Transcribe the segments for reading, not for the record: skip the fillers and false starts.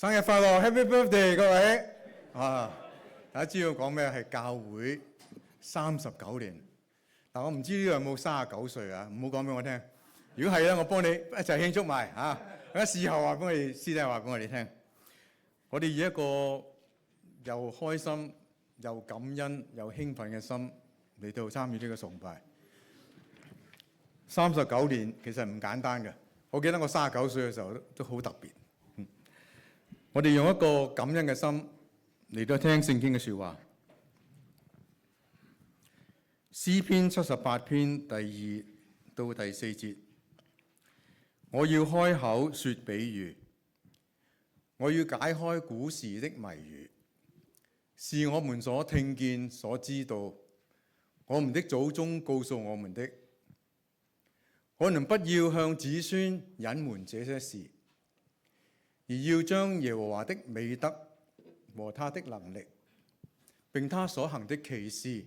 生日快樂 ，Happy Birthday 各位！大家知道講咩？係教會39年。嗱，我唔知呢度有冇39歲啊？唔好講俾我聽。如果係咧，我幫你一齊慶祝埋嚇。咁事後話俾我哋師弟話俾我哋聽。我哋以一個又開心又感恩又興奮嘅心嚟到參與呢個崇拜。39年其實唔簡單嘅。我記得我39歲嘅時候都好特別。我哋用一個感恩嘅心嚟到聽聖經嘅説話。詩篇78篇第2到第4節，我要開口說比喻，我要解開古時的謎語，是我們所聽見所知道，我們的祖宗告訴我們的。我們不要向子孫隱瞞這些事，而要將耶和華的美德和他的能力，並他所行的奇事，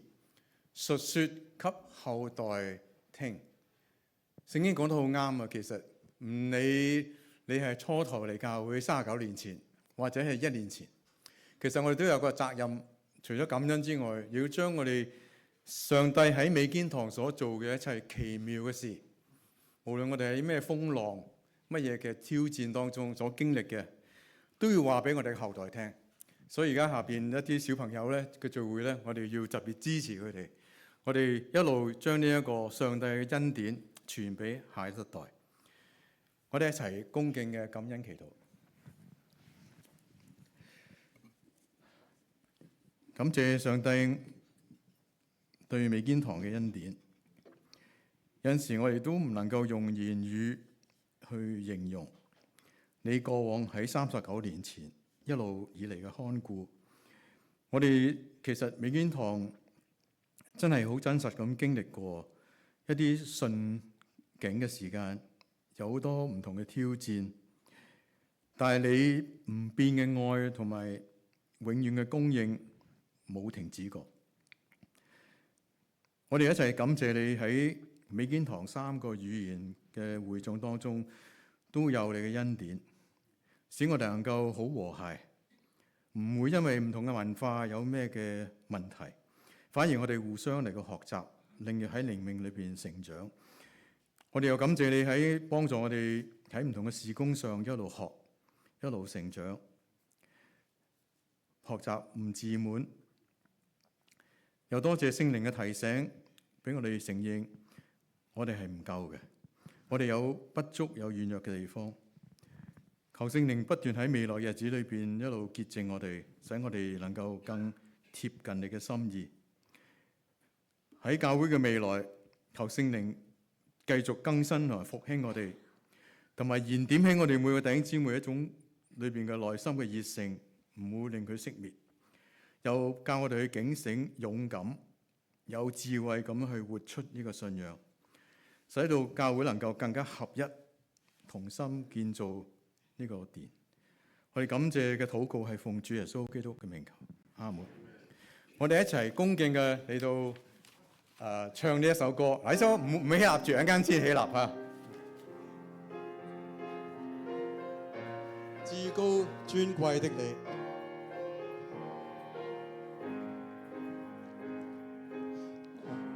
述說給後代聽。聖經講得好啱啊！其實唔理你係初頭嚟教會39年前，或者係1年前，其實我哋都有個責任，除咗感恩之外，要將我哋上帝喺美堅堂所做嘅一切奇妙嘅事，無論我哋喺咩風浪、乜嘢嘅挑戰當中所經歷嘅，都要話俾我哋嘅後代聽。所以而家下邊一啲小朋友咧嘅聚會咧，我哋要特別支持佢哋。我哋一路將呢一個上帝嘅恩典傳俾下一代。我哋一齊恭敬嘅感恩祈禱。感謝上帝對美堅堂嘅恩典。有陣時我哋都唔能夠用言語去形容你過往喺39年前一路以嚟嘅看顧。我哋其實美堅堂真係好真實咁經歷過一啲順境嘅時間，有好多唔同嘅挑戰，但係你唔變嘅愛同埋永遠嘅供應冇停止過。我哋一齊感謝你喺美堅堂3個語言嘅會眾當中都有你嘅恩典，使我哋能夠好和諧，唔會因為唔同嘅文化有咩嘅問題，反而我哋互相嚟個學習，令到喺靈命裏邊成長。我哋又感謝你喺幫助我哋喺唔同嘅事工上一路學，一路成長，學習唔自滿。又多謝聖靈嘅提醒，俾我哋承認我哋係唔夠嘅，我哋有不足有軟弱嘅地方。求聖靈不斷喺未來日子裏邊一路潔淨我哋，使我哋能夠更貼近你嘅心意。喺教會嘅未來，求聖靈繼續更新同埋復興我哋，同埋燃點起我哋每個弟兄姊妹一種裏邊嘅內心嘅熱誠，唔會令佢熄滅。又教我哋去警醒、勇敢、有智慧咁去活出呢個信仰，使到教會能夠更加合一，同心建造呢個殿。我哋感謝嘅禱告係奉主耶穌基督嘅名求，阿門。我哋一齊恭敬嘅嚟到唱呢一首歌。呢首唔起立住，一間先起立啊！至高尊貴的你，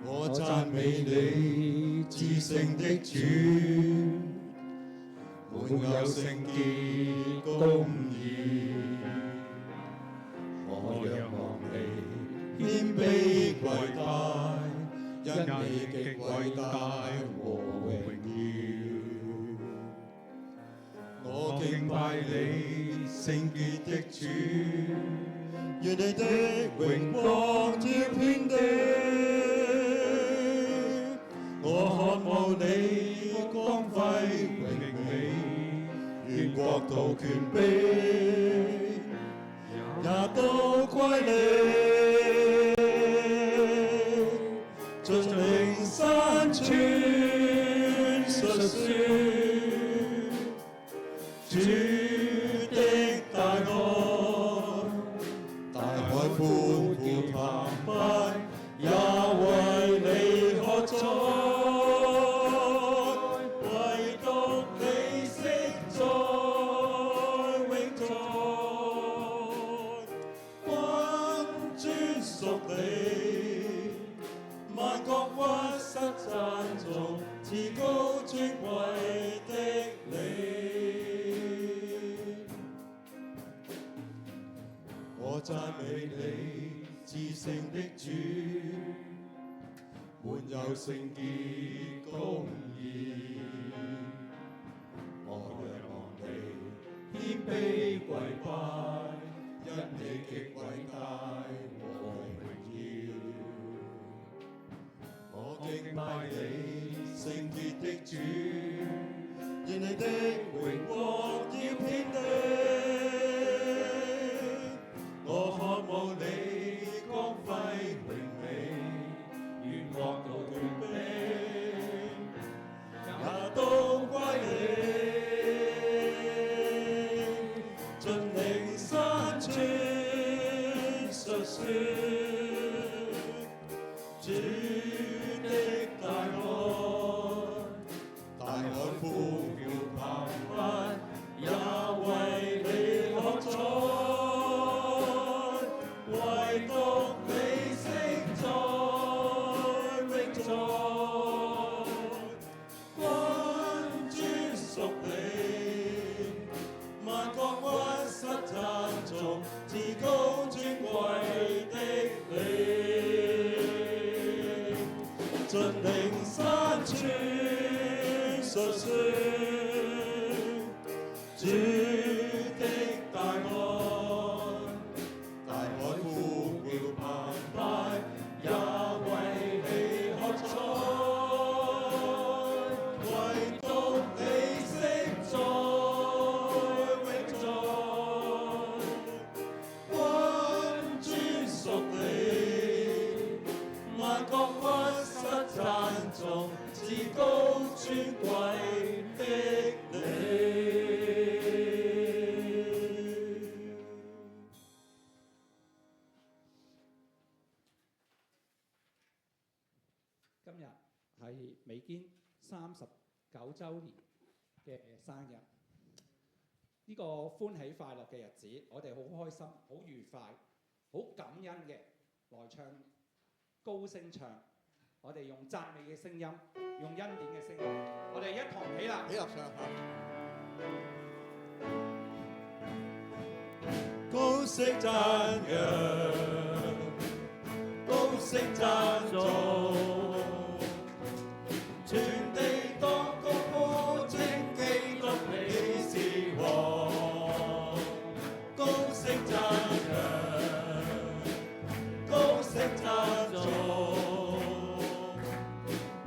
我讚美你至聖的主，滿有聖潔公義。我仰望你謙卑跪拜，因你極偉大和榮耀。我敬拜你聖潔的主，願你的榮光照遍地。我渴望你光輝榮美，願國度權柄也都歸你。盡靈山川述說主的大愛，大海歡呼澎湃，也為你喝彩。唯獨你昔在永在。屬你，萬國屈膝讚頌，至高尊貴的你。我讚美你，至聖的主，滿有聖潔公義。我仰望你，謙卑跪拜，因你極偉大和榮耀。我敬拜你，聖潔的主，願你的榮光耀遍地。我渴慕你光輝榮美，願國度權柄也都歸你。盡靈山川述說主的大愛，大海呼叫澎湃，也為你喝彩。唯獨你勝在永在，君尊屬你，萬國屈膝讚頌，至高尊貴的你。盡靈山川述說主的大愛，大海呼叫澎湃，也為你喝彩。唯獨你勝在永在，君尊屬你，萬國屈膝讚頌，至高尊貴的你。今日係美堅39週年嘅生日，呢個歡喜快樂嘅日子，我哋好開心、好愉快、好感恩嘅來唱高聲唱，我哋用讚美嘅聲音，用恩典嘅聲音，我哋一同起立唱下。高聲讚揚，高聲讚頌，全地當高呼稱基督你是王。高聲讚揚，高聲讚頌，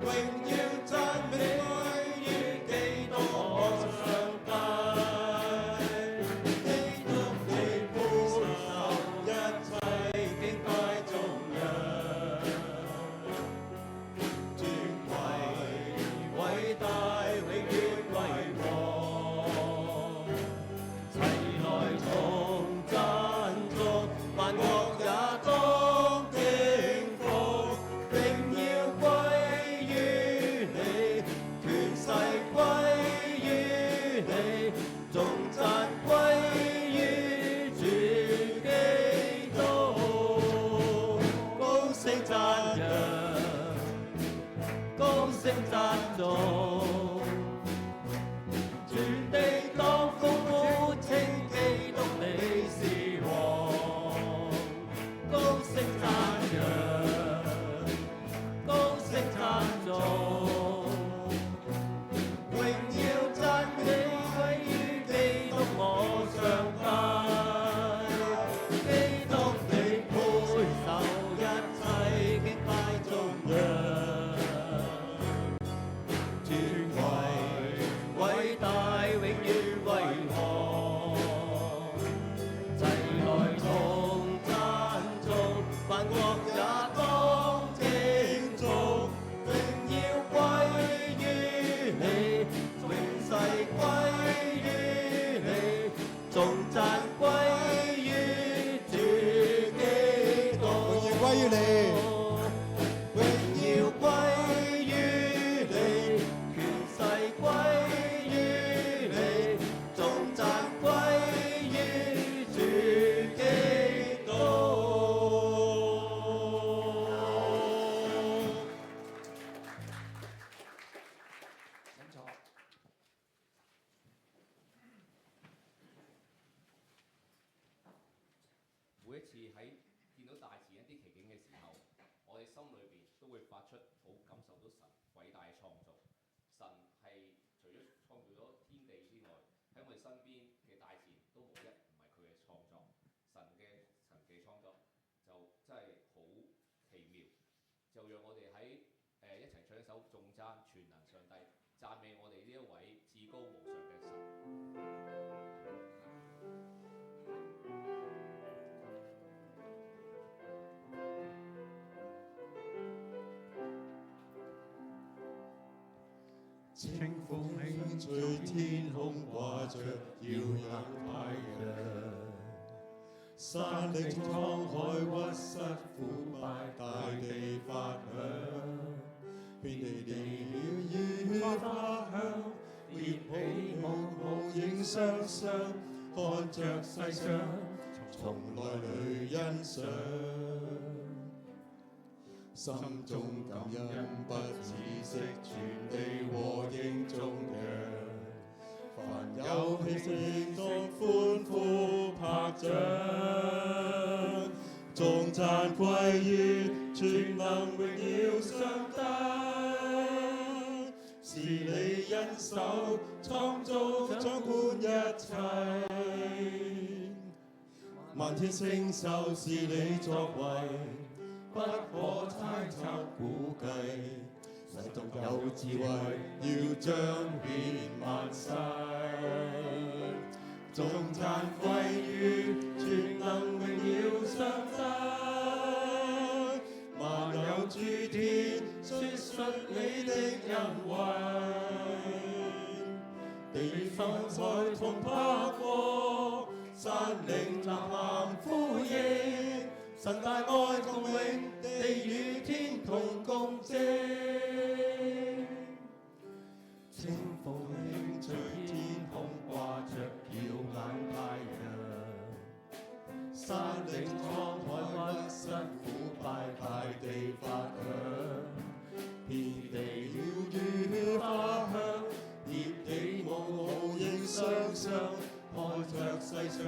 榮耀讚美歸於基督我上帝。基督你配受一切敬拜頌揚，尊貴偉大永遠為王。齊來同讚頌，萬國也當敬服，榮耀歸於你，權勢歸於你，頌讚歸於主基督。高聲讚揚，高聲讚頌，全地當高呼稱基督你是王。高聲讚揚，高聲讚頌，榮耀讚美歸於基督我上帝。基督你配受一切敬拜頌揚，尊貴偉大永遠為王。齊來同讚頌，萬國也當敬重，榮耀歸於你，榮勢歸於你，頌讚歸於主基督。榮耀歸於你，榮耀歸於你，權勢歸於你，頌讚歸於主基督。喺見到大自然一啲奇景嘅時候，我哋心裏邊都會發出好感受到神偉大嘅創造。神係除咗創造咗天地之外，喺我哋身邊嘅大自然都冇一唔係佢嘅創作。神嘅神奇創作就真係好奇妙，就讓我哋喺一齊唱一首頌讚全能上帝，讚美我哋呢一位至高無上嘅神。清風輕吹，天空掛着耀眼太陽。山嶺滄海屈膝腐敗，大地發響。遍地地鳥語花香，熱起舞影雙雙，看着世上從來淚欣賞。心中感恩不止息，全地和應頌揚。凡有氣息當歡呼拍掌，頌讚歸於全能榮耀上帝。是你恩手創造掌管一切，萬天星宿是你作為，不可猜測估計，神獨有智慧，要彰顯萬世。頌讚歸於全能榮耀上帝，萬有諸天説述你的恩惠。地與深海同拍過，山嶺吶喊呼應。神大愛共榮，地與天同共證。清風輕吹，天空掛着耀眼太陽。山嶺滄海屈膝腐敗，大地發響。遍地鳥語花香，葉起舞影雙雙，看着世上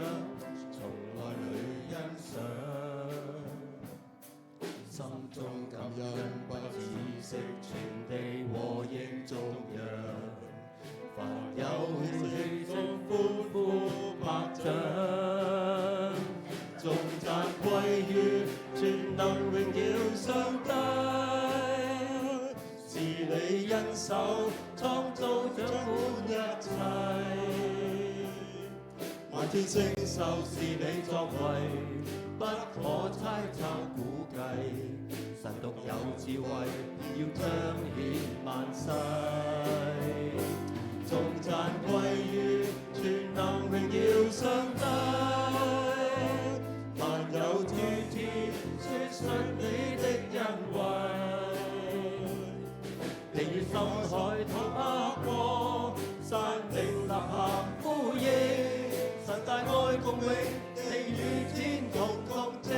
從來淚欣賞。心中感恩不止息，全地和應頌揚。凡有氣息中歡呼拍掌，頌讚歸於全能榮耀上帝。是你恩手創造掌管一切，萬天星宿是你作為，不可猜測估計。神獨有智慧，要彰顯萬世。頌讚歸於全能榮耀上帝，萬有諸天説述你的恩惠。地與深海同拍過，山嶺吶喊呼應。神大愛共榮，地與天同共證。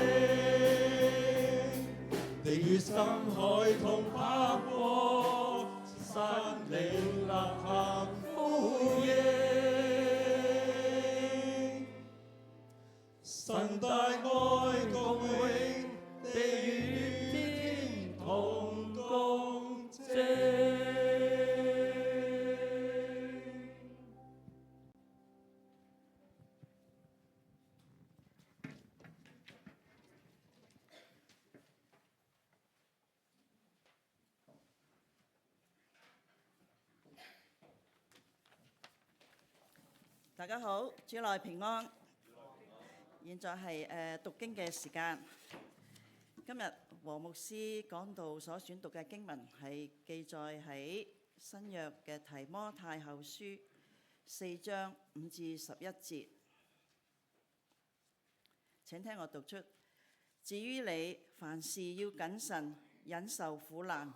地與深海同拍過，山嶺吶喊呼應。神大愛共榮，地與天同共證。大家好，主內平安。現在係讀經嘅時間。今日和牧師講道所選讀嘅經文係記載喺新約嘅提摩太後書4章5至11節。請聽我讀出。至於你，凡事要謹慎，忍受苦難，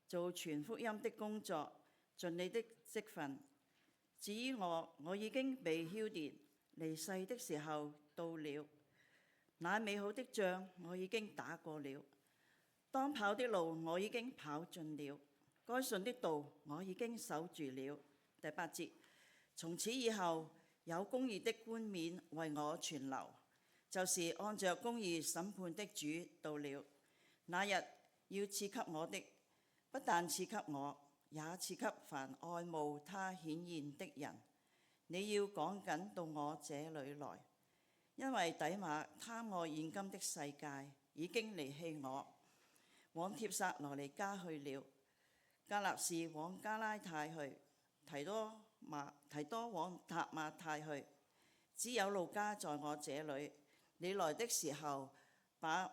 做傳福音的工作，盡你的職分。至於我，我已經被澆奠，離世的時候到了。那美好的仗我已經打過了，當跑的路我已經跑盡了，該信的道我已經守住了。第8節，從此以後有公義的冠冕為我存留，就是按着公義審判的主到了。那日要賜給我的，不但賜給我，也賜給凡愛慕他顯現的人。你要趕緊到我這裏來，因為底馬貪我現今的世界，已經離棄我，往帖撒羅尼迦去了。格納士往加拉太去，提多往塔馬太去。只有路加在我這裏。你來的時候，把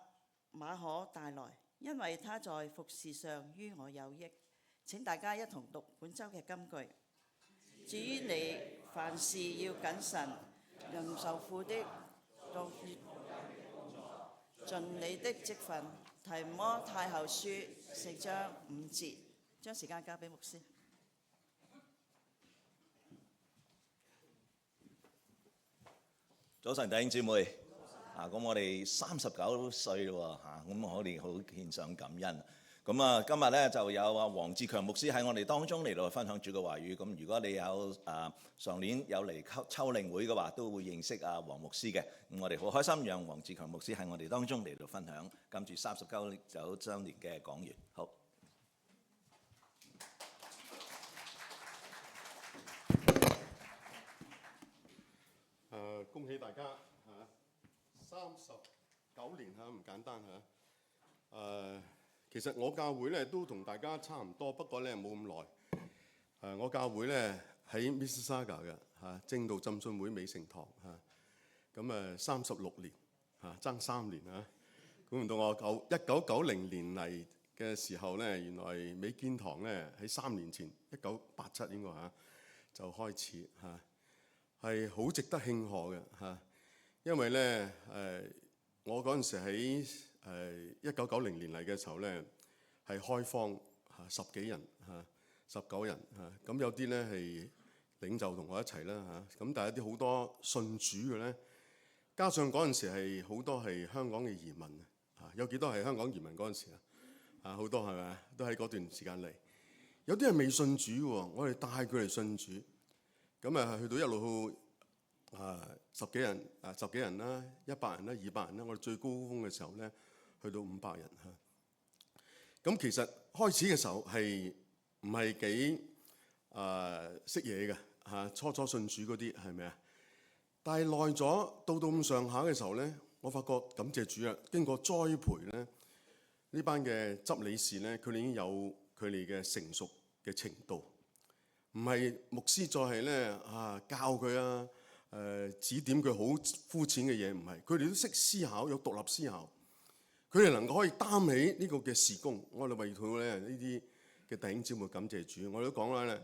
馬可帶來，因為他在服事上於我有益。請大家一同讀本週嘅金句。至於你，凡事要謹慎，任受苦的作盡你的職分。提摩太後書4章5節。將時間交俾牧師。早晨，弟兄姊妹。咁我哋39歲咯喎，咁我哋好獻上感恩。咁啊，今日咧就有黃志強牧師喺我哋當中嚟到分享主嘅話語。咁如果你有上年有嚟秋靈會嘅話，都會認識黃牧師嘅。咁我哋好開心，讓黃志強牧師喺我哋當中嚟到分享今次39週年嘅講員。好。恭喜大家嚇！39年嚇，唔簡單嚇。其實我教會咧都同大家差唔多，不過咧冇咁耐。我教會咧喺 Mississauga 嘅嚇，正道浸信會美城堂嚇。咁36年嚇，爭3年嚇。估唔到我1990年嚟嘅時候咧，原來美堅堂咧喺3年前1987應該嚇就開始嚇。係好值得慶賀嘅嚇，因為咧我嗰陣時喺1990年嚟嘅時候咧係開荒嚇，10幾人嚇，19人嚇，咁有啲咧係領袖同我一齊啦嚇，咁但係一啲好多信主嘅咧，加上嗰陣時係好多係香港嘅移民嚇，有幾多係香港移民嗰陣時啊？好多係咪？都喺嗰段時間嚟，有啲係未信主喎，我哋帶佢嚟信主。咁去到一路十幾人啦，100人啦，200人啦，我哋最高峰嘅時候咧，去到500人嚇。咁其實開始嘅時候係唔係幾識嘢嘅嚇？初信主嗰啲係咪啊？但係耐咗到咁上下嘅時候咧，我發覺感謝主啊！經過栽培咧，呢班嘅執理士咧，佢哋已經有佢哋嘅成熟嘅程度。唔係牧師再係咧教佢指點佢好膚淺嘅嘢，唔係，佢哋都識思考，有獨立思考，佢哋能夠可以擔起呢個嘅事工。我哋為佢咧呢啲嘅弟兄姊妹感謝主。我哋都講啦咧，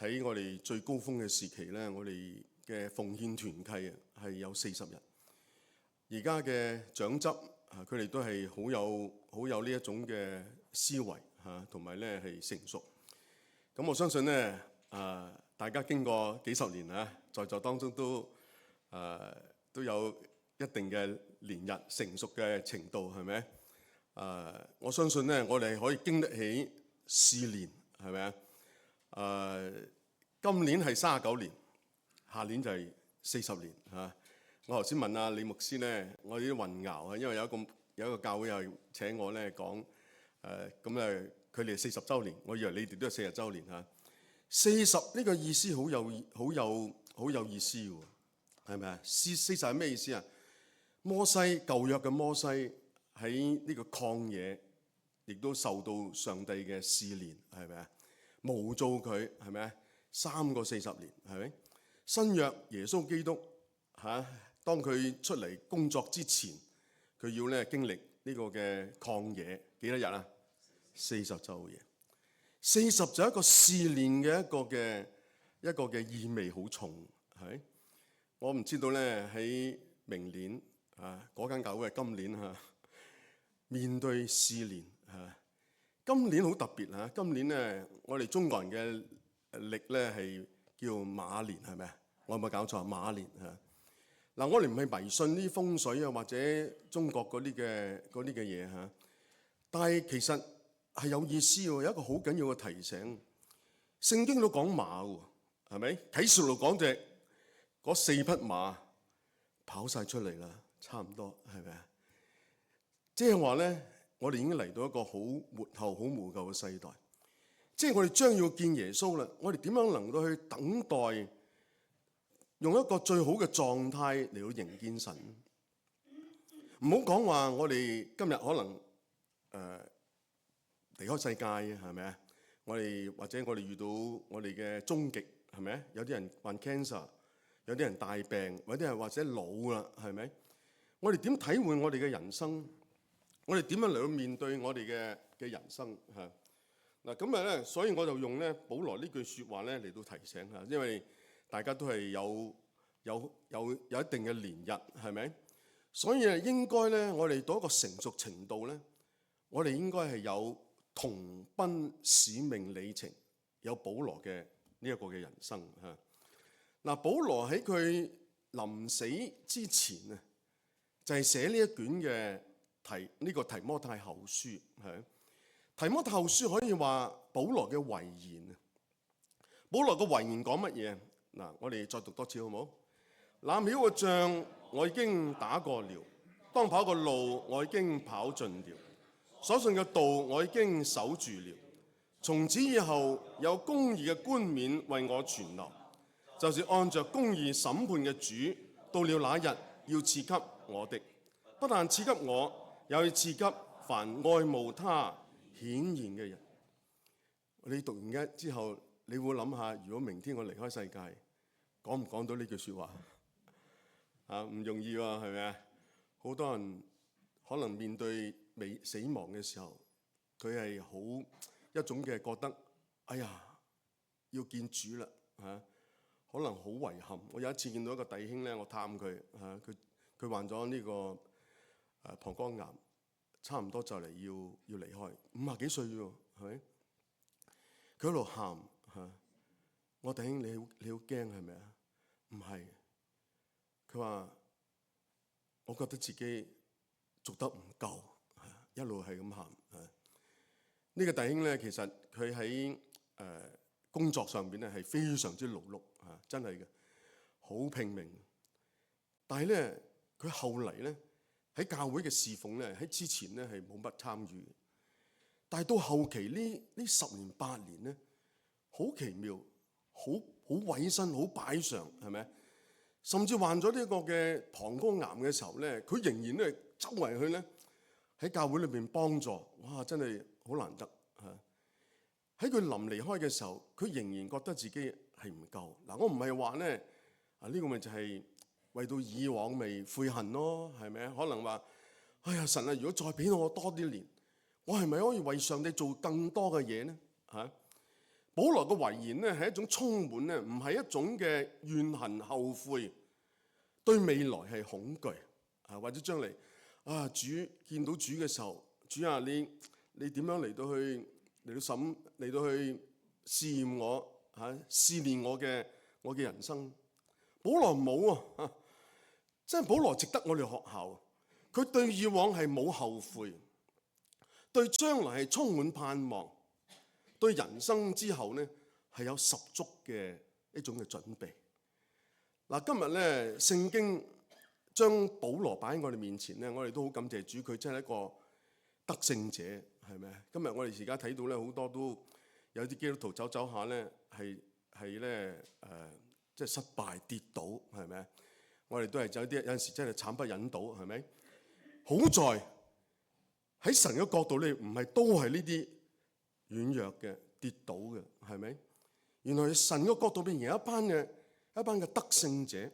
喺我哋最高峰嘅時期咧，我哋嘅奉獻團契係有40人。而家嘅長執佢哋都係好有呢一種嘅思維同埋咧係成熟。咁我相信咧。大家經過幾十年在座當中都有一定嘅年日成熟嘅程度，係咪？我相信咧，我哋可以經得起試煉，係咪啊？今年係39年，下年就係40年嚇。我頭先問阿李牧師咧，我有啲混淆啊，因為有一個教會又請我咧講咁咧，佢哋40週年，我以為你哋都係40週年嚇。40呢個意思好有意思喎，係咪啊？40係咩意思啊？摩西舊約嘅摩西喺呢個曠野，亦都受到上帝嘅試煉，係咪啊？模造佢係咪啊？3個40年係咪？新約耶穌基督當佢出嚟工作之前，佢要咧經歷呢個嘅曠野幾多日啊？40晝夜。40就係一個試煉嘅一個嘅意味好重，係。我唔知道咧喺明年嗰間教會係今年面對試煉今年好特別今年咧我哋中國人嘅歷咧係叫馬年，係咪啊？我有冇搞錯？馬年嗱，我哋唔係迷信啲風水或者中國嗰啲嘅嘢但係其實係有意思喎，有一個好緊要嘅提醒。聖經都講馬喎，係咪？啟示錄講嗰4匹馬跑晒出嚟啦，差唔多係咪啊？即係話咧，我哋已經嚟到一個好末後、好無救嘅世代。即係我哋將要見耶穌啦，我哋點樣能夠去等待，用一個最好嘅狀態嚟到迎見神？唔好講話我哋今日可能離開世界係咪啊？我哋或者我哋遇到我哋嘅終極係咪啊？有啲人患 cancer， 有啲人大病，有啲人或者老啦係咪？我哋點體會我哋嘅人生？我哋點樣嚟到面對我哋嘅人生嚇？嗱咁啊咧，所以我就用咧保羅呢句説話咧嚟到提醒嚇，因為大家都係有一定嘅年日係咪？所以應該咧，我哋到一個成熟程度咧，我哋應該係有同奔使命里程，有保羅嘅呢一個嘅人生嚇。嗱，保羅喺佢臨死之前啊，就係寫呢一卷嘅呢個提摩太後書係。提摩太後書可以話保羅嘅遺言啊。保羅嘅遺言講乜嘢？嗱，我哋再讀多次好唔好？那美好嘅仗我已經打過了，當跑嘅路我已經跑盡了，所信嘅道我已經守住了。從此以後有公義嘅冠冕為我存留，就是按着公義審判嘅主，到了那日要賜給我的。不但賜給我，又要賜給凡愛慕他顯現嘅人。你讀完一之後，你會諗下，如果明天我離開世界，講唔講到呢句説話？唔容易喎，係咪啊？好多人可能面對死亡嘅時候，佢係好一種嘅覺得，哎呀，要見主啦嚇，可能好遺憾。我有一次見到一個弟兄咧，我探佢嚇，佢患咗呢個膀胱癌，差唔多就嚟要離開，50幾歲喎，係咪？佢喺度喊嚇，我弟兄你好驚係咪啊？唔係。佢話：我覺得自己做得唔夠，一路係咁喊。呢個弟兄咧，其實佢喺工作上邊咧係非常之勞碌嚇，真係嘅，好拼命。但係咧，佢後嚟咧喺教會嘅侍奉咧，喺之前咧係冇乜參與。但係到後期呢10年8年咧，好奇妙，好委身，好擺上，係咪？甚至患咗呢個嘅膀胱癌嘅時候咧，佢仍然咧周圍去咧喺教會裏邊幫助，哇！真係好難得嚇。喺佢臨離開嘅時候，佢仍然覺得自己係唔夠。嗱，我唔係話咧呢個咪就係為到以往未悔恨咯，係咪啊？可能話，哎呀神啊，如果再俾我多啲年，我係咪可以為上帝做更多嘅嘢呢？嚇！保羅嘅遺言咧係一種充滿咧，唔係一種嘅怨恨後悔，對未來係恐懼啊，或者將來啊主見到主嘅時候，主啊你點樣嚟到去試驗我嚇，試煉我嘅人生？保羅冇啊，真係保羅值得我哋學效。佢對以往係冇後悔，對將來係充滿盼望。對人生之後咧係有十足嘅一種嘅準備。嗱，今日咧聖經將保羅擺喺我哋面前咧，我哋都好感謝主，佢真係一個得勝者，係咪？今日我哋而家睇到咧好多都有啲基督徒走下咧係咧即係失敗跌倒，係咪？我哋都係有陣時真係慘不忍睹，係咪？好在喺神嘅角度咧，唔係都係呢啲軟弱嘅跌倒嘅，係咪？原來神嘅角度邊有一班嘅得勝者。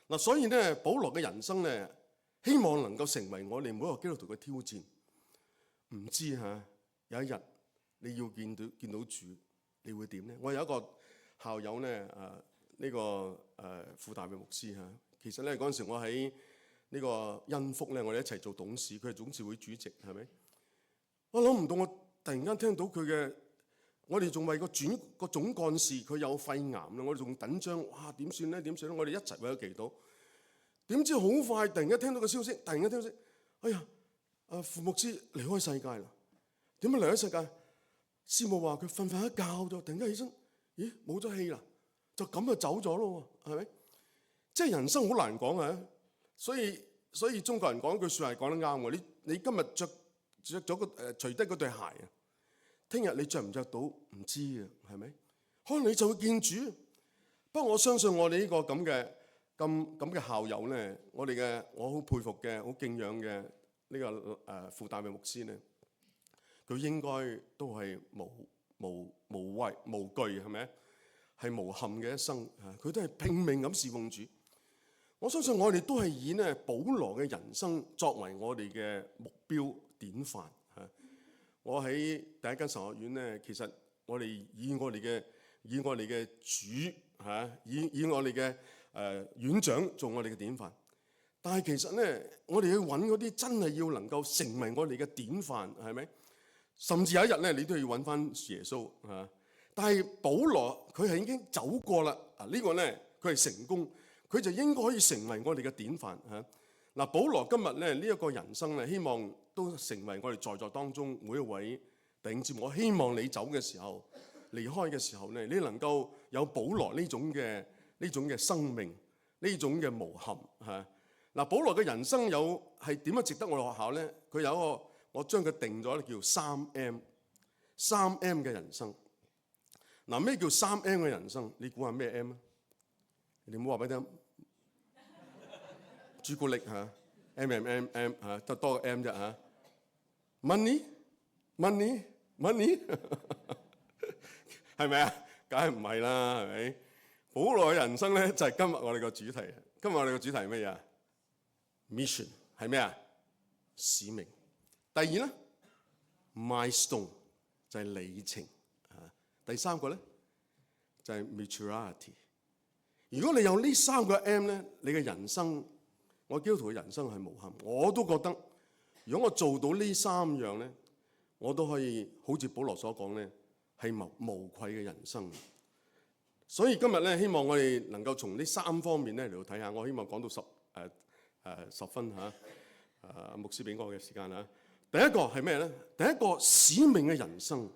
嗱，所以咧保羅嘅人生咧，希望能夠成為我哋每一個基督徒嘅挑戰。唔知嚇有一日你要見到主，你會點咧？我有一個校友咧，呢個傅大衛牧師嚇。其實咧嗰陣時我喺呢個恩福咧，我哋一齊做董事，佢係董事會主席，係咪？我諗唔到我突然間聽到佢嘅，我哋仲為個總幹事佢有肺癌啦，我哋仲緊張，哇點算咧？我哋一齊為佢祈禱。點知好快突然間聽到個消息，哎呀，傅牧師離開世界啦！點解離開世界？師母話佢瞓一覺咗，突然間起身，咦冇咗氣啦，就咁就走咗咯喎，係咪？即係人生好難講啊！所以所以中國人講句説話係講得啱喎。你今日着咗除低嗰對鞋啊，聽日你着唔着到唔知嘅，係咪？可能你就會見主。不過我相信我哋呢個咁嘅校友咧，我好佩服嘅、好敬仰嘅呢個傅大衛牧師咧，佢應該都係無畏無懼，係咪？係無憾嘅一生，佢都係拼命咁侍奉主。我相信我哋都係以呢保羅嘅人生作為我哋嘅目標典範。我喺第一間神學院咧，其實我哋以我哋嘅主以我哋嘅院長做我哋嘅典範。但係其實咧，我哋去揾嗰啲真係要能夠成為我哋嘅典範，係咪？甚至有一日咧，你都要揾翻耶穌嚇。但係保羅佢係已經走過啦，呢個咧佢係成功，佢就應該可以成為我哋嘅典範嚇。嗱，保羅今日咧呢一個人生咧，希望都成為我哋在座當中每一位弟兄姊妹。我希望你走嘅時候、離開嘅時候咧，你能夠有保羅呢種嘅生命，呢種嘅無憾嚇。嗱，保羅嘅人生係點樣值得我哋學校咧？佢有一個我將佢定咗叫3M 嘅人生。嗱，咩叫3M 嘅人生？你估下咩 M 啊？你唔好話俾你聽，朱古力嚇 M 嚇，得多個 M 啫嚇。Money 係咪啊？梗係唔係啦，係咪？保羅嘅人生咧就係今日我哋個主題。今日我哋個主題係咩嘢？Mission 係咩啊？使命。第二咧 ，milestone 就係里程。第三個咧就係 maturity。如果你有呢3個 M 咧，你嘅人生，我基督徒嘅人生係無憾。我都覺得，如果我做到呢3樣咧，我都可以好似保羅所講咧，係無愧嘅人生。所以今日咧，希望我哋能夠從呢3方面咧嚟到睇下。我希望講到10分嚇。牧師俾我嘅時間嚇。第一個係咩咧？第一個使命嘅人生。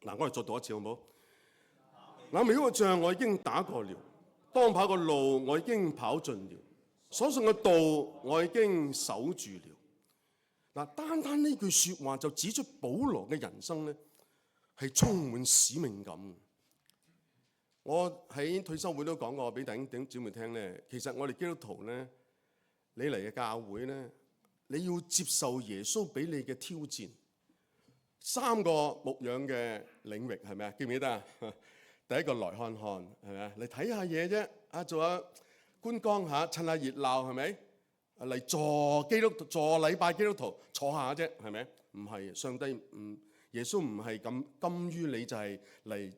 嗱，我哋再讀一次好唔好？那美好嘅仗我已經打過了，當跑嘅路我已經跑盡了，所信嘅道我已經守住了。嗱，單呢句説話就指出保羅嘅人生咧係充滿使命感。我喺退休會都講過俾弟兄姊妹聽咧，其實我哋基督徒咧，你嚟嘅教會咧，你要接受耶穌俾你嘅挑戰。3個牧養嘅領域係咪啊？記唔記得啊？第一個來看看係咪啊？嚟睇下嘢啫，做下觀光下，趁下熱鬧係咪？嚟助禮拜基督徒坐下啫係咪？唔係，上帝耶穌唔係咁甘於你就係嚟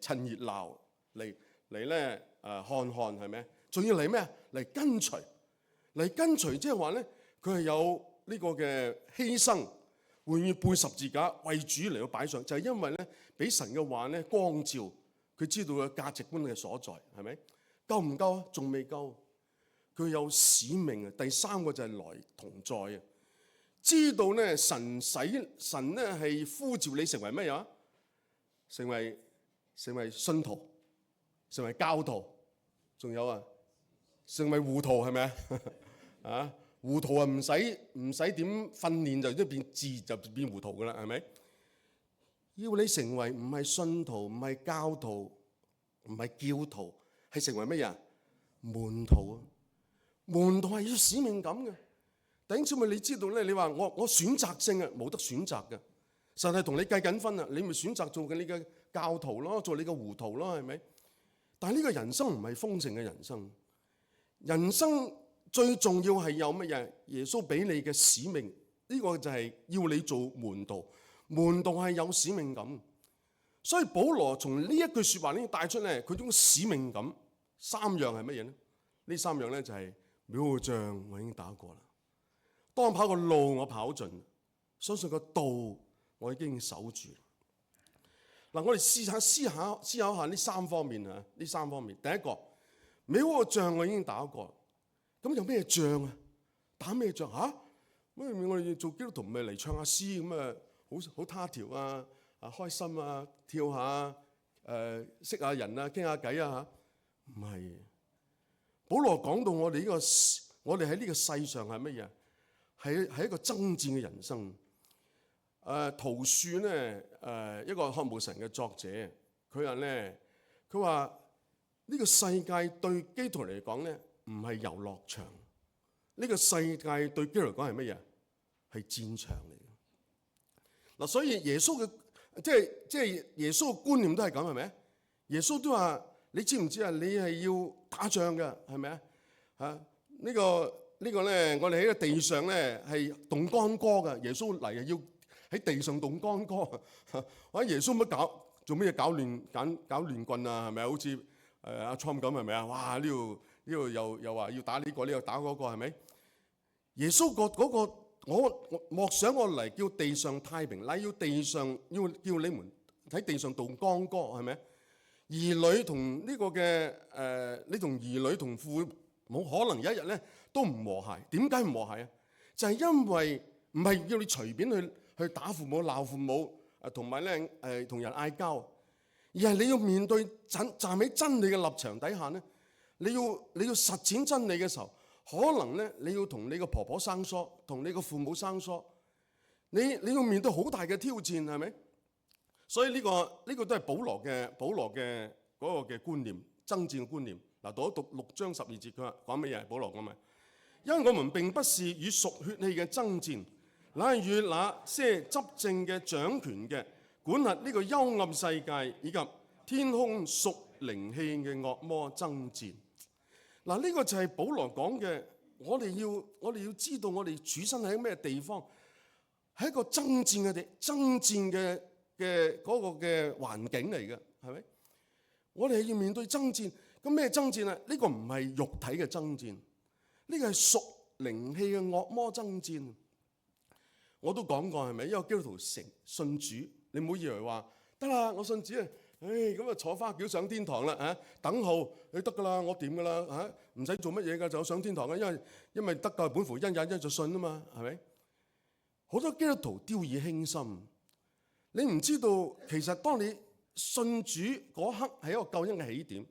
趁熱鬧嚟咧看係咪？仲要嚟咩啊？嚟跟隨，即係話咧，佢係有呢個嘅犧牲。願意背十字架為主嚟到擺上，就係因為咧俾神嘅話咧光照，佢知道嘅價值觀嘅所在，係咪？夠唔夠啊？仲未夠，佢有使命啊！第3個就係來同在啊！知道咧神咧係呼召你成為乜嘢？成為信徒，成為教徒，仲有啊，成為糊塗係咪啊？糊塗啊，唔使點訓練就都變自然就變糊塗噶啦，係咪？要你成為唔係信徒，唔係教徒，唔係教徒，係成為乜嘢？門徒啊！門徒係要使命感嘅。弟兄姊妹，你知道咧？你話我選擇性啊，冇得選擇嘅。神係同你計緊分啊，你咪選擇做緊你嘅教徒咯，做你嘅糊塗咯，係咪？但係呢個人生唔係豐盛嘅人生，人生。最重要係有乜嘢？耶穌俾你嘅使命，呢個就係要你做門徒。門徒係有使命感，所以保羅從呢一句説話呢帶出咧，佢種使命感。3樣係乜嘢咧？呢3樣咧就係美好嘅仗我已經打過啦，當跑個路我跑盡，相信個道我已經守住。嗱，我哋試下思考下呢3方面嚇，呢3方面。第一個，美好嘅仗我已經打過。咁有咩仗啊？打咩仗嚇？我哋做基督徒咪嚟唱下詩咁啊，好他條啊，開心啊，跳下識下人啊，傾下偈啊嚇。唔係，保羅講到我哋呢個我哋喺呢個世上係乜嘢？係一個爭戰嘅人生。陶恕咧，一個渴慕神嘅作者，佢話呢個世界對基督徒嚟講咧，唔係遊樂場。呢個世界對基督徒嚟講係乜嘢？係戰場嚟嘅。嗱，所以耶穌嘅即係耶穌嘅觀念都係咁，係咪？耶穌都話：你知唔知啊？你係要打仗嘅，係咪啊？呢個咧，我哋喺個地上咧係動干戈嘅。耶穌嚟要喺地上動干戈。或者耶穌乜做乜嘢搞亂棍啊？係咪？好似阿 Trump 咁，係咪啊？哇！呢度又話要打呢個，呢度打嗰個，係咪？耶穌嗰個我莫想我嚟叫地上太平，乃要地上要叫你們喺地上動干戈，係咪？兒女同呢個嘅你同兒女同父冇可能有一日咧都唔和諧。點解唔和諧啊？就係因為唔係叫你隨便去打父母、鬧父母，同埋咧同人嗌交，而係你要面對站喺真理嘅立場底下咧，你要實踐真理嘅時候，可能咧你要同你個婆婆生疏，同你個父母生疏，你要面對好大嘅挑戰，係咪？所以呢個都係保羅嘅嗰個嘅觀念，爭戰嘅觀念。嗱，讀6章12節，佢話講乜嘢？保羅講咩？因為我們並不是與屬血氣嘅爭戰，乃係與那些執政嘅、掌權嘅、管轄呢個幽暗世界以及天空屬靈氣嘅惡魔爭戰。嗱，呢個就係保羅講嘅。我哋要知道我哋處身喺咩地方，係一個爭戰嘅嗰個嘅環境嚟嘅，係咪？我哋係要面對爭戰。咁咩爭戰啊？呢個唔係肉體嘅爭戰，呢個係屬靈氣嘅惡魔爭戰。我都講過，係咪？一個基督徒信主，你唔好以為話得啦，我信主啊，咁啊坐花轎上天堂啦嚇，等候你得噶啦，我掂噶啦嚇，唔使做乜嘢噶就上天堂嘅，因為得救本乎恩，也因着信啊嘛，係咪？好多基督徒掉以輕心，你唔知道其實當你信主嗰刻係一個救恩嘅起點，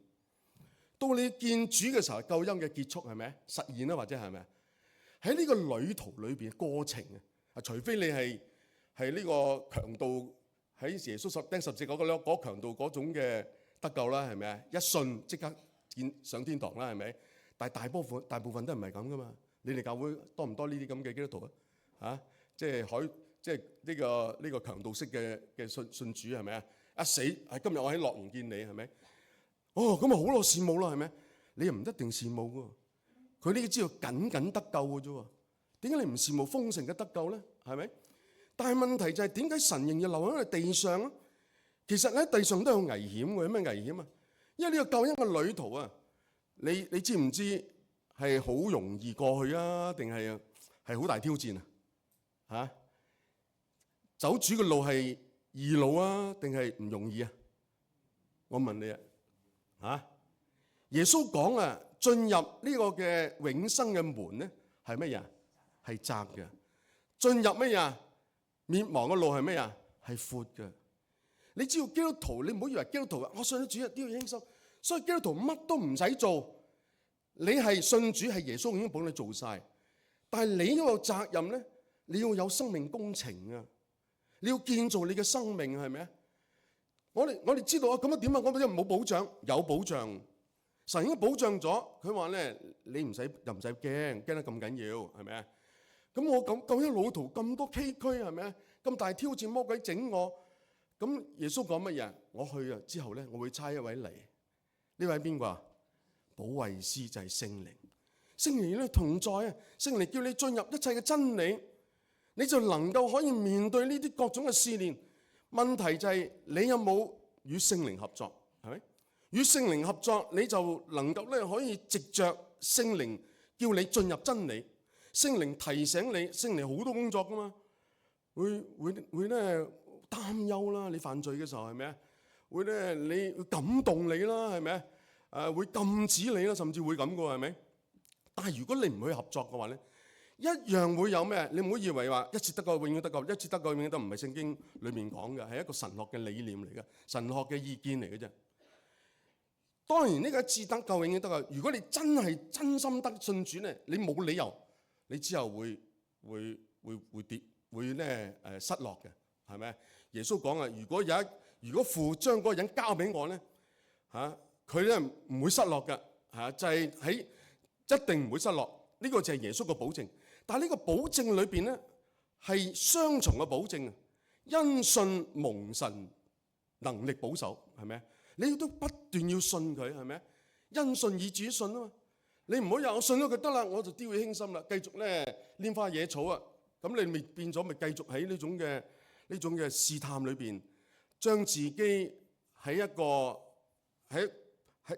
到你見主嘅時候，救恩嘅結束係咪實現啦？或者係咪喺呢個旅途裏邊過程啊？除非你係呢個強盜喺耶穌釘十字架嗰強盜嗰種嘅得救啦，係咪啊？一信即刻上天堂啦，係咪？但係大部分都唔係咁噶嘛。你哋教會多唔多呢啲咁嘅基督徒啊？即係呢個強盜式嘅信主係咪啊？一死係今日我喺樂園見你係咪？哦，咁啊好咯，羨慕啦係咪？你又唔一定羨慕噶，佢呢個知道僅僅得救嘅啫。點解你唔羨慕豐盛嘅得救咧？係咪？但係問題就係點解神仍然留喺地上咧？其實喺地上都有危險嘅。有咩危險啊？因為呢個救恩嘅旅途啊，你知唔知係好容易過去啊？定係好大挑戰啊？嚇！走主嘅路係易路啊，定係唔容易啊？我問你啊！嚇！耶穌講啊，進入呢個嘅永生嘅門咧係乜嘢？係窄嘅。進入乜嘢？滅亡嘅路係咩啊？係闊嘅。你知道基督徒，你唔好以為基督徒我信咗主啊，都要輕鬆。所以基督徒乜都唔使做，你係信主係耶穌已經幫你做晒。但係你嗰個責任咧，你要有生命工程啊！你要建造你嘅生命係咪啊？我哋知道啊，咁樣點啊？我哋冇保障，有保障。神已經保障咗，佢話咧，你又唔使驚得咁緊要係咪啊？咁我咁一路途咁多崎嶇係咪啊？咁大挑戰，魔鬼整我，咁耶穌講乜嘢？我去啊之後咧，我會差一位嚟。呢位邊個啊？保惠師就係聖靈。聖靈咧同在啊！聖靈叫你進入一切嘅真理，你就能夠可以面對呢啲各種嘅試煉。問題就係你有冇與聖靈合作？係咪？與聖靈合作，你就能夠咧可以藉着聖靈叫你進入真理。聖靈提醒你，聖靈好多工作噶嘛，會咧擔憂啦，你犯罪嘅時候係咪啊？會咧你會感動你啦，係咪啊？會禁止你啦，甚至會咁嘅係咪？但係如果你唔去合作嘅話咧，一樣會有咩？你唔好以為話一次得救永遠得救，一次得救永遠都唔係聖經裡面講嘅，係一個神學嘅理念嚟嘅，神學嘅意見嚟嘅啫。當然呢個自得救永遠得救。如果你真係真心得信主咧，你冇理由你之後會跌會咧失落嘅，係咪？耶穌講啊，如果父將嗰個人交俾我咧佢咧唔會失落嘅就係一定唔會失落。呢個就係耶穌嘅保證。但係呢個保證裏邊咧係雙重嘅保證啊！因信蒙神能力保守，係咪？你都不斷要信佢，係咪？因信以至於信啊嘛！你唔好話我信咗佢得啦，我就掉以輕心啦，繼續咧拈花惹草啊！咁你咪變咗咪繼續喺呢種嘅試探裏邊，將自己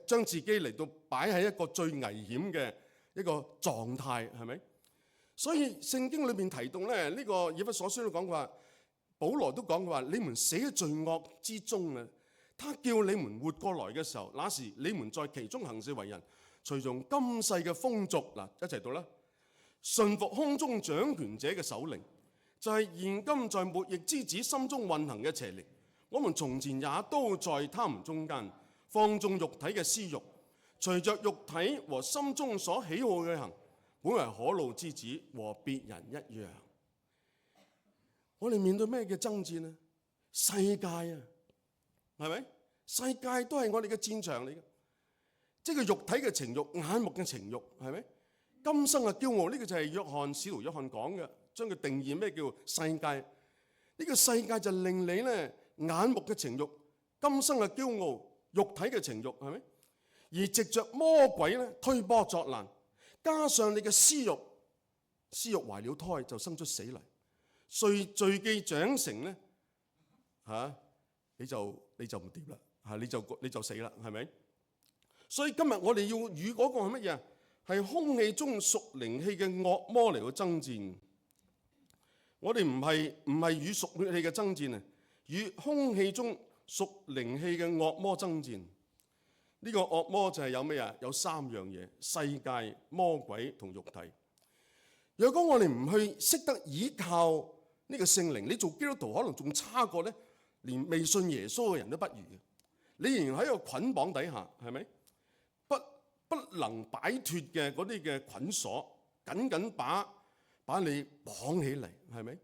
將自己嚟到擺喺一個最危險嘅一個狀態，係咪？所以聖經裏邊提到咧，呢個以弗所書都講話，保羅都講話，你們死喺罪惡之中啊！他叫你們活過來嘅時候，那時你們在其中行事為人，隨從今世嘅風俗，嗱一齊讀啦，順服空中掌權者嘅首領，就係現今在末逆之子心中運行嘅邪靈。我們從前也都在他們中間，放縱肉體嘅私慾，隨着肉體和心中所喜好嘅行，本為可怒之子，和別人一樣。我哋面對咩嘅爭戰啊？世界啊！係咪？世界都係我哋嘅戰場嚟嘅，即係個肉體嘅情慾、眼目嘅情慾，係咪？今生嘅驕傲，呢個就係使徒約翰講嘅，將佢定義咩叫世界？呢個世界就令你咧眼目嘅情慾、今生嘅驕傲、肉體嘅情慾，係咪？而藉着魔鬼咧推波作難，加上你嘅私慾懷了胎就生出死嚟，罪既長成咧你就唔掂啦，你就死啦，係咪？所以今日我哋要與嗰個係乜嘢？係空氣中屬靈氣嘅惡魔嚟到爭戰。我哋唔係與屬血氣嘅爭戰啊，與空氣中屬靈氣嘅惡魔爭戰。呢個惡魔就係有咩啊？有三樣嘢：世界、魔鬼同肉體。若果我哋唔去識得依靠呢個聖靈，你做基督徒可能仲差過咧，連未信耶穌嘅人都不如嘅。你仍然喺一個捆綁底下，係咪？不能擺脫嘅嗰啲嘅捆鎖，緊緊把你綁起嚟，係咪？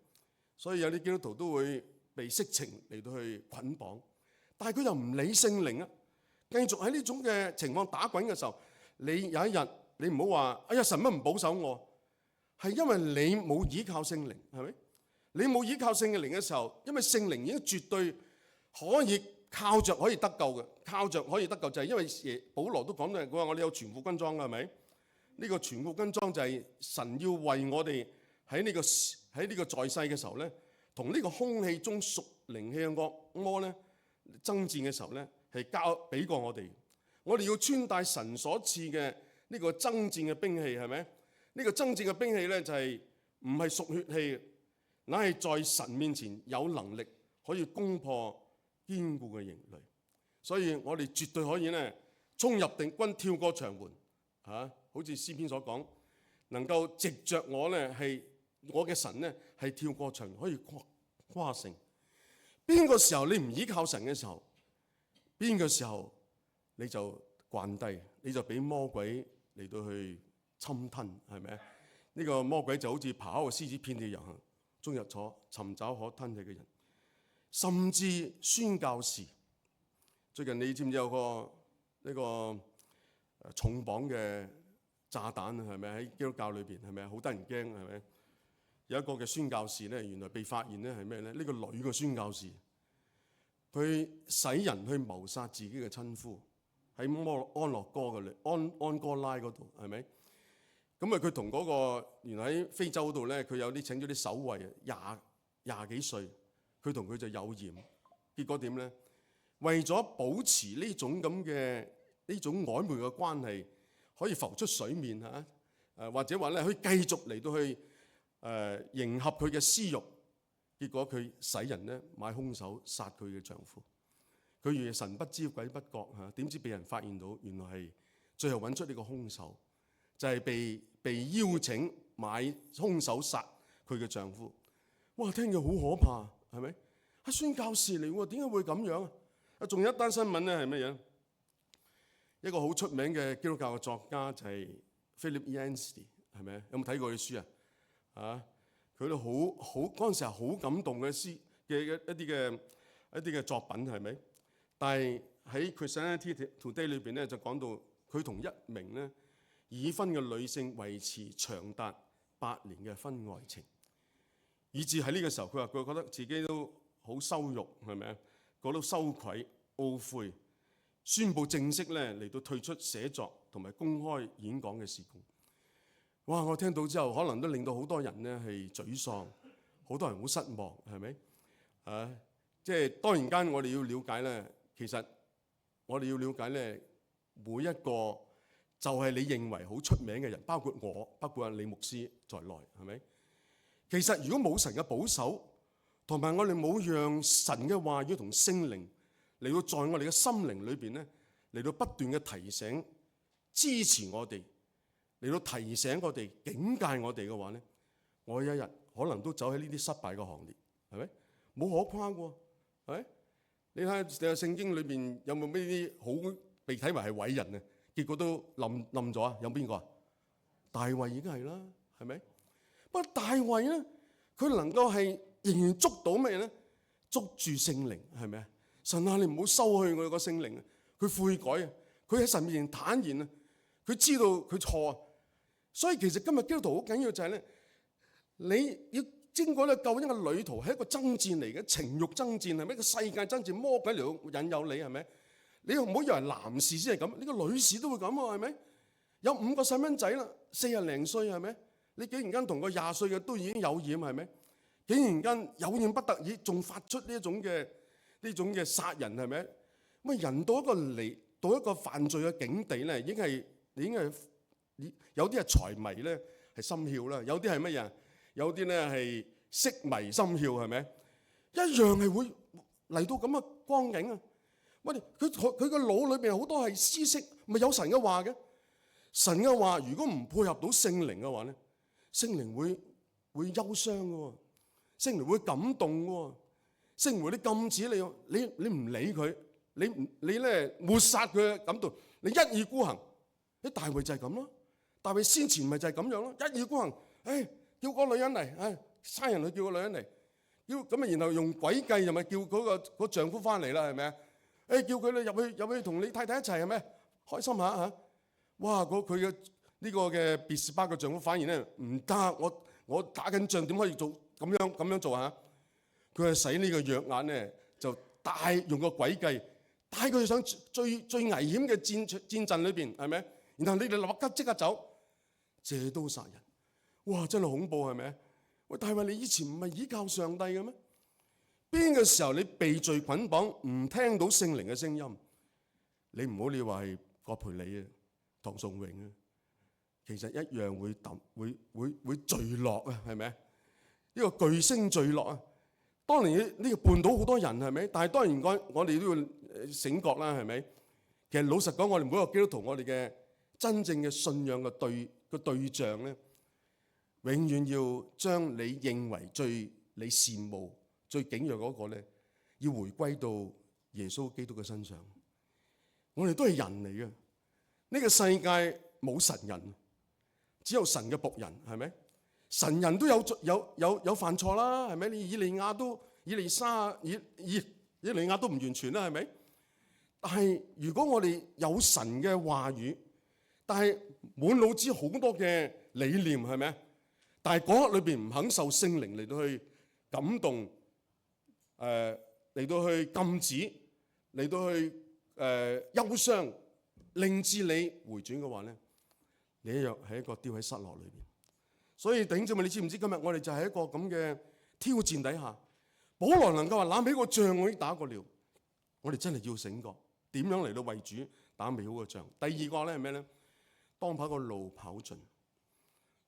所以有啲基督徒都會被色情嚟到去捆綁，但係佢又唔理聖靈啊，繼續喺呢種嘅情況打滾嘅時候，你有一日你唔好話，哎呀，神乜唔保守我？係因為你冇依靠聖靈，係咪？你冇依靠聖靈嘅時候，因為聖靈已經絕對可以靠着可以得救嘅，靠着可以得救就係因為保羅都講到，佢話我哋有全副軍裝嘅，係咪？呢個全副軍裝就係神要為我哋喺呢個在世嘅時候咧，同呢個空氣中屬靈氣嘅惡魔咧爭戰嘅時候咧，係交俾過我哋。我哋要穿戴神所賜嘅呢個爭戰嘅兵器，係咪？呢個爭戰嘅兵器咧就係唔係屬血氣，乃係在神面前有能力可以攻破堅固嘅營壘，所以我哋絕對可以咧衝入敵軍，跳過牆垣，好似詩篇所講，能夠藉着我嘅神咧係跳過牆，可以跨城。邊個時候你唔依靠神嘅時候，邊個時候你就慣低，你就俾魔鬼嚟到去侵吞，係咪？呢個魔鬼就好似咆哮嘅獅子，遍地遊行，終日坐尋找可吞吃嘅人。甚至宣教士，最近你知唔知有個呢個重磅嘅炸彈啊？係咪喺基督教裏邊？係咪好得人驚？係咪有一個嘅宣教士咧？原來被發現咧係咩咧？呢個女嘅宣教士，佢使人去謀殺自己嘅親夫，喺安樂哥嘅安哥拉嗰度，係咪？咁啊，佢同嗰個原來喺非洲嗰度咧，佢有啲請咗啲守衛啊，廿幾歲。佢同佢就有染，結果點咧？為咗保持呢種咁嘅呢種曖昧嘅關係，可以浮出水面或者話咧可以繼續嚟到去迎合佢嘅私慾，結果佢使人咧買兇手殺佢嘅丈夫。佢以為神不知鬼不覺點知俾人發現到，原來係最後揾出呢個兇手，就係被邀請買兇手殺佢嘅丈夫。哇！聽佢好可怕。係咪？宣教士嚟喎，點解會咁樣啊？仲有一單新聞咧係乜嘢？一個好出名嘅基督教嘅作家就係 Philip Yancey， 係咪？有冇睇過佢書啊？啊，佢都好嗰陣時係好感動嘅詩嘅一啲嘅作品係咪？但係喺 Christianity Today 裏邊咧就講到佢同一名咧已婚嘅女性維持長達8年嘅婚外情，以至喺呢個時候佢話佢覺得自己都好羞辱，係咪啊？覺得羞愧懊悔，宣布正式咧嚟到退出寫作同埋公開演講嘅事工。哇！我聽到之後，可能都令到好多人咧係沮喪，好多人好失望，係咪？啊，即係當然間我哋要了解咧，其實我哋要了解咧，每一個就係你認為好出名嘅人，包括我，包括阿李牧師在內，係咪？其實如果冇神嘅保守，同埋我哋冇讓神嘅話語同聖靈嚟到在我哋嘅心靈裏邊咧，嚟到不斷嘅提醒、支持我哋，嚟到提醒我哋、警戒我哋嘅話咧，我有一日可能都走喺呢啲失敗嘅行列，係咪？冇可誇喎，係咪？你睇下聖經裏邊有冇呢啲好被睇為係偉人啊？結果都冧咗啊！有邊個啊？大衛已經係啦，係咪？不過大衛咧，佢能夠係仍然捉到咩咧？捉住聖靈，係咪啊？神啊，你唔好收去我個聖靈啊！佢悔改啊！佢喺神面前坦然啊！佢知道佢錯啊！所以其實今日基督徒好緊要就係咧，你要經過呢個救恩嘅旅途係一個爭戰嚟嘅，情慾爭戰係咪？一個世界爭戰，魔鬼嚟到引誘你係咪？你唔好以為男士先係咁，呢個女士都會咁喎，係咪？有5個細蚊仔啦，40零歲係咪？你竟然間同個20歲嘅都已經有染係咪？竟然間有染不得已，仲發出呢種嘅殺人係咪？咁人到一個犯罪嘅境地咧，已經係有啲係財迷咧係心竅啦，有啲係乜嘢？有啲咧係色迷心竅係咪？一樣係會嚟到咁嘅光景啊！喂，佢個腦裏邊好多係知識，咪有神嘅話嘅。神嘅話如果唔配合到聖靈嘅話咧，聖靈會憂傷嘅喎，聖靈會感動嘅喎，聖靈會禁止你唔理佢，你咧抹殺佢嘅感動，你一意孤行。啲大衛就係咁咯，大衛先前咪就係咁樣咯，一意孤行，叫個女人嚟，差人去叫個女人嚟，咁啊然後用詭計又咪叫嗰個丈夫翻嚟啦，係咪啊？叫佢哋入去同你太太一齊係咪？開心下嚇！哇！佢嘅呢個嘅別是巴嘅丈夫反而咧唔得，我打緊仗點可以做咁樣做嚇？佢係使呢個約押咧就用個詭計帶佢上最危險嘅戰陣裏邊係咪？然後你哋立即刻走，借刀殺人。哇！真係恐怖係咪？喂，大衛你以前唔係倚靠上帝嘅咩？邊個時候你被罪捆綁，唔聽到聖靈嘅聲音，你唔好你話係葛培理啊、唐崇榮啊，其實一樣會墜落啊，係咪？呢個巨星墜落啊！當年呢個絆倒好多人係咪？但係當然我哋都要醒覺啦，係咪？其實老實講，我哋每一個基督徒，我哋嘅真正嘅信仰嘅對象咧，永遠要將你認為你羨慕、最景仰嗰個咧，要回歸到耶穌基督嘅身上。我哋都係人嚟嘅，呢個世界冇神人，只有神嘅僕人，係咪？神人都有犯錯啦，係咪？你以利亞都唔完全啦，係咪？但係如果我哋有神嘅話語，但係滿腦子好多嘅理念，係咪？但係嗰刻裏邊唔肯受聖靈嚟到去感動，嚟到去禁止，嚟到去憂傷，令至你回轉嘅話咧，你一樣係一個掉喺失落裏邊。所以弟兄姊妹，你知唔知今日我哋就係一個咁嘅挑戰底下，保羅能夠話攬起個仗我已經打過了，我哋真係要醒覺，點樣嚟到為主打美好嘅仗。第二個咧係咩咧？當跑個路跑盡，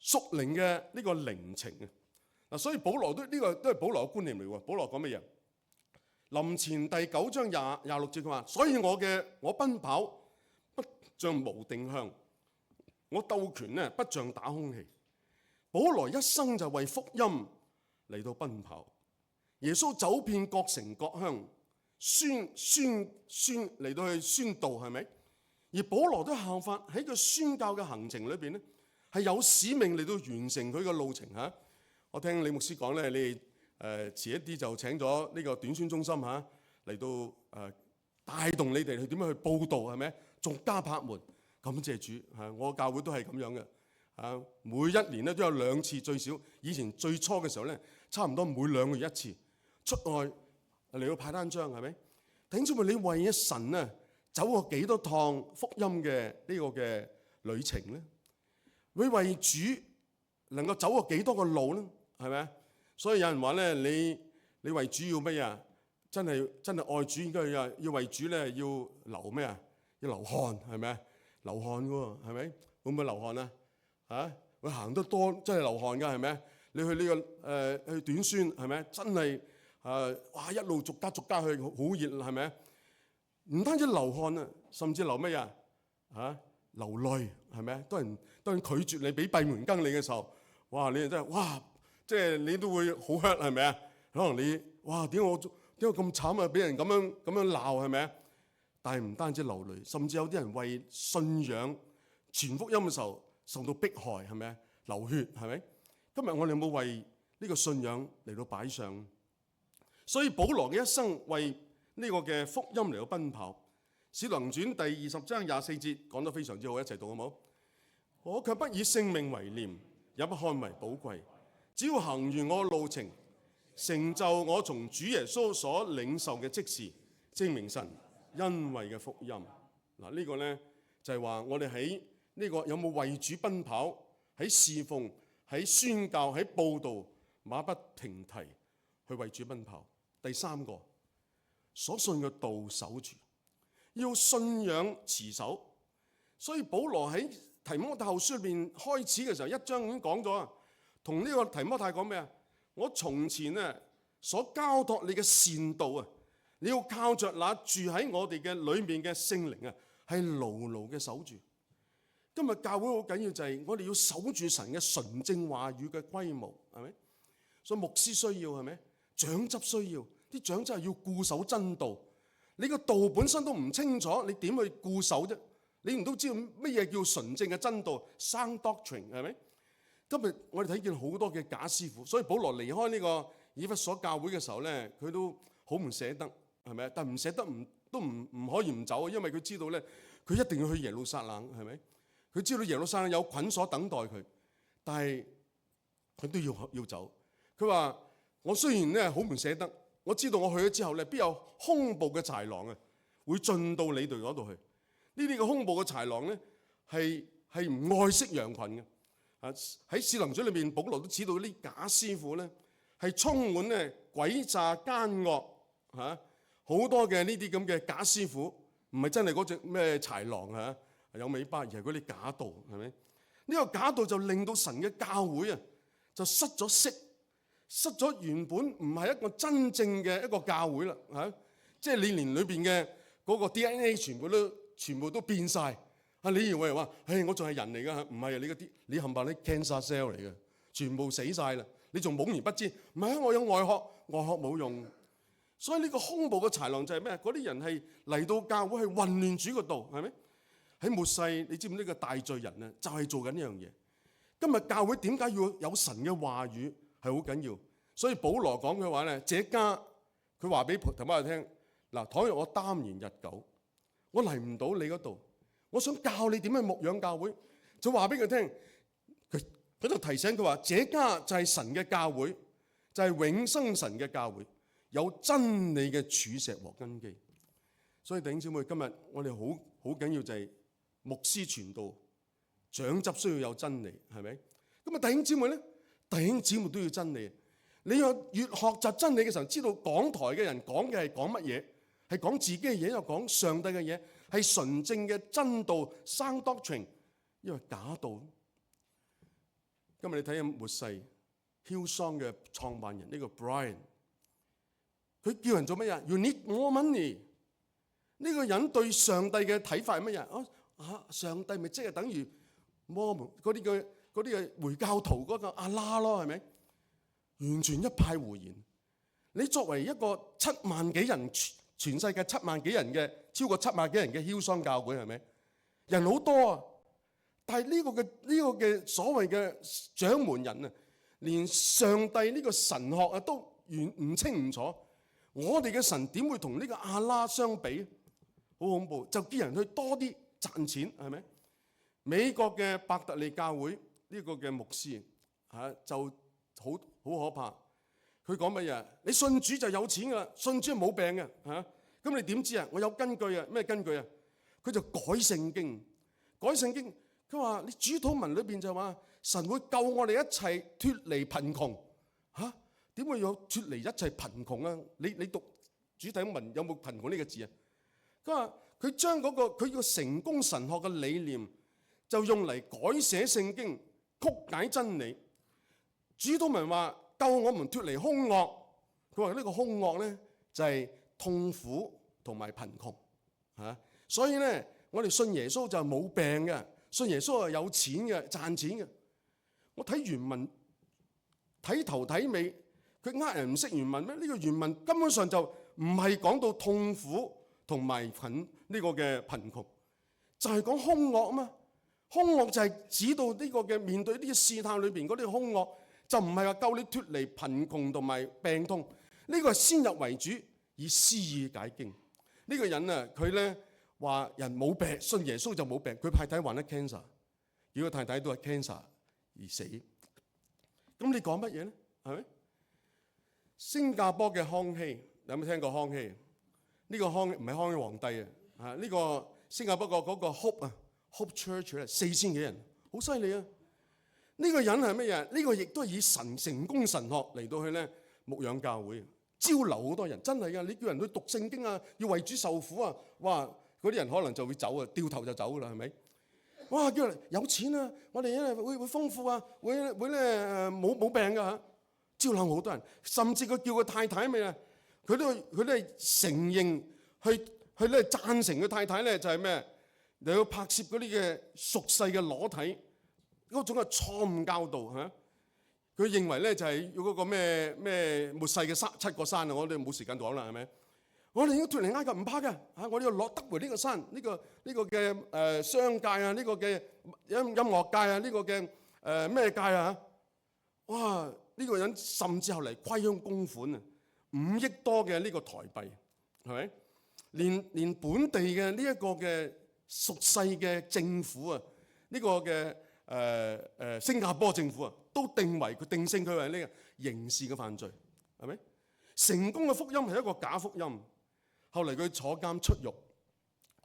屬靈嘅呢個靈情啊！嗱，所以保羅呢個都係保羅嘅觀念嚟喎。保羅講乜嘢？林前第9章26節佢話：所以我奔跑不像無定向，我鬥拳咧不像打空氣。保羅一生就為福音嚟到奔跑。耶穌走遍各城各鄉，宣嚟到去宣道，係咪？而保羅都效法喺佢宣教嘅行程裏邊咧，係有使命嚟到完成佢嘅路程嚇。我聽李牧師講咧，你哋遲一啲就請咗呢個短宣中心嚇嚟到帶動你哋去點樣去報導係咪？逐家拍門，感謝主嚇。我教會都係咁樣嘅嚇，每一年咧都有2次最少。以前最初嘅時候咧，差唔多每2個月1次出外嚟到派單張係咪？弟兄姊妹，你為咗神啊走過幾多趟福音嘅呢個嘅旅程咧？你為主能夠走過幾多個路咧？係咪？所以有人話咧，你為主要乜嘢？真係愛主應該要為主咧要流咩啊？要流汗係咪？流汗嘅喎係咪？會唔會流汗啊？嚇！會行得多真係流汗㗎係咪？你去呢個去短宣係咪？真係哇一路逐家去好熱係咪？唔單止流汗啊，甚至流乜嘢啊？流淚係咪？當人拒絕你俾閉門羹你嘅時候，哇！你真係哇，即係你都會好 hurt 係咪啊？可能你哇點解咁慘啊？俾人咁樣鬧係咪啊？但係唔單止流淚，甚至有啲人為信仰傳福音嘅時候受到迫害係咪啊？流血係咪？今日我哋有冇為呢個信仰嚟到擺上？所以保羅嘅一生為呢個嘅福音嚟到奔跑。《使徒行傳》第20章24節講得非常之好，一齊讀好冇？我卻不以性命為念，也不看為寶貴，只要行完我路程，成就我從主耶穌所領受嘅職事，證明神恩惠嘅福音。嗱，呢個呢，就係話我哋喺呢個有冇為主奔跑，喺侍奉、喺宣教、喺報導，馬不停蹄去為主奔跑。第3個，所信嘅道守住，要信仰持守。所以保羅喺提摩太後書裏邊開始嘅時候，1章已經講咗啊，同呢個提摩太講咩啊？我從前呢所交託你嘅善道啊，你要靠着那住喺我哋嘅裏面嘅聖靈啊，係牢牢嘅守住。今日教會好緊要就係我哋要守住神嘅純正話語嘅規模，係咪？所以牧師需要係咪？長執需要，啲長執係要固守真道。你個道本身都唔清楚，你點去固守啫？你唔都知道乜嘢叫純正嘅真道 ？Sound doctrine 係咪？今日我哋睇見好多嘅假師傅，所以保羅離開呢個以弗所教會嘅時候咧，佢都好唔捨得，係咪？但唔捨得都唔可以唔走，因為佢知道咧，佢一定要去耶路撒冷，係咪？佢知道耶路撒冷有捆鎖等待佢，但係佢都要走。佢話：我雖然咧好唔捨得，我知道我去咗之後咧，必有兇暴嘅豺狼啊，會進到你哋嗰度去。呢啲嘅兇暴嘅豺狼咧，係唔愛惜羊群嘅。喺使徒行傳裏面，保羅都知道啲假師傅咧係充滿咧詭詐奸惡嚇，好多嘅呢啲咁嘅假師傅，唔係真係嗰隻咩豺狼嚇。有尾巴，而係嗰啲假道，係咪？呢個假道就令到神嘅教會啊，就失咗色，失咗原本唔係一個真正嘅一個教會啦，嚇！即係你連裏邊嘅嗰個 DNA 全部都變晒。啊！你以為話，我仲係人嚟㗎？唔係啊！你冚唪唥啲 cancer cell 嚟嘅，全部死晒啦！你仲懵而不知？唔係啊！我有外殼，外殼冇用。所以呢個兇暴嘅豺狼就係咩？嗰啲人係嚟到教會係混亂主嘅道，係咪？喺末世，你知唔知呢個大罪人啊，就係做緊呢樣嘢。今日教會點解要有神嘅話語係好緊要？所以保羅講嘅話咧，這家佢話俾提摩太聽嗱，倘若我耽延日久，我嚟唔到你嗰度，我想教你點樣牧養教會，就話俾佢聽。佢就提醒佢話：這家就係神嘅教會，就係永生神嘅教會，有真理嘅柱石和根基。所以弟兄姊妹，今日我哋好緊要就係牧師傳道，長執需要有真理，係咪？咁啊，弟兄姊妹咧，弟兄姊妹都要真理。你要越學習真理嘅時候，知道講台嘅人講嘅係講乜嘢，係講自己嘅嘢，又講上帝嘅嘢，係純正嘅真道 sound doctrine， 因為假道。今日你睇下末世 Hillsong 嘅創辦人呢個 Brian， 佢叫人做乜嘢 ？You need more money。呢個人對上帝嘅睇法係乜嘢？上帝咪即係等於摩門嗰啲嘅回教徒嗰個阿拉咯，係咪？完全一派胡言。你作為一個7萬幾人，全世界7萬幾人嘅超過7萬幾人嘅Hillsong教會，係咪？人好多啊，但係呢個嘅所謂嘅掌門人啊，連上帝呢個神學啊都唔清唔楚。我哋嘅神點會同呢個阿拉相比？好恐怖！就叫人去多啲賺錢，係咪？美國嘅伯特利教會呢個嘅牧師就好可怕。佢講乜嘢？你信主就有錢㗎啦，信主係冇病嘅嚇。咁你點知啊？我有根據啊！咩根據啊？佢就改聖經，改聖經。佢話你主禱文裏邊就話神會救我哋一切脫離貧窮嚇。點會有脫離一切貧窮啊？你讀主禱文有冇貧窮呢個字啊？佢話佢將佢個成功神學嘅理念就用嚟改寫聖經，曲解真理。主禱文話救我們脫離兇惡，佢話呢個兇惡咧就係痛苦同埋貧窮嚇。所以咧我哋信耶穌就冇病嘅，信耶穌係有錢嘅，賺錢嘅。我睇原文睇頭睇尾，佢呃人唔識原文咩？呢個原文根本上就唔係講到痛苦同埋呢個嘅貧窮，就係講兇惡啊嘛。兇惡就係指到呢個嘅面對呢啲試探裏邊嗰啲兇惡，就唔係話救你脫離貧窮同埋病痛。呢個係先入為主，以私意解經。呢個人啊，佢咧話人冇病，信耶穌就冇病。佢太太患得 cancer， 如果太太都係 cancer 而死。咁你講乜嘢咧？係咪？新加坡嘅康熙，你有冇聽過康熙？呢個康熙唔係康熙皇帝啊！呢個新加坡嗰個 Hope Church 咧，4000幾人，好犀利啊！呢個人係乜嘢？呢個亦都係以成功神學嚟到去咧牧養教會，招流好多人，真係噶！你叫人去讀聖經啊，要為主受苦啊，哇！嗰啲人可能就會走啊，掉頭就走噶啦，係咪？哇！叫人有錢啊，我哋咧會豐富啊，會咧冇病㗎嚇，招攬好多人，甚至佢叫個太太咩啊？佢都係承認去咧贊成佢太太咧就係咩？你要拍攝嗰啲嘅俗世嘅裸體嗰種係錯誤教導嚇。佢認為咧就係要嗰個咩末世嘅7個山啊！我哋冇時間講啦，係咪？我哋要脫離埃及唔怕嘅嚇，我哋要攞得回呢個山，呢個嘅商界啊，呢個嘅音樂界啊，呢個嘅咩界啊？哇！呢個人甚至後嚟虧空公款啊，5億多嘅呢個台幣，係咪？連本地嘅呢一個嘅屬世嘅政府啊，呢個嘅新加坡政府啊，都定性佢為呢個刑事嘅犯罪，係咪？成功嘅福音係一個假福音。後嚟佢坐監出獄，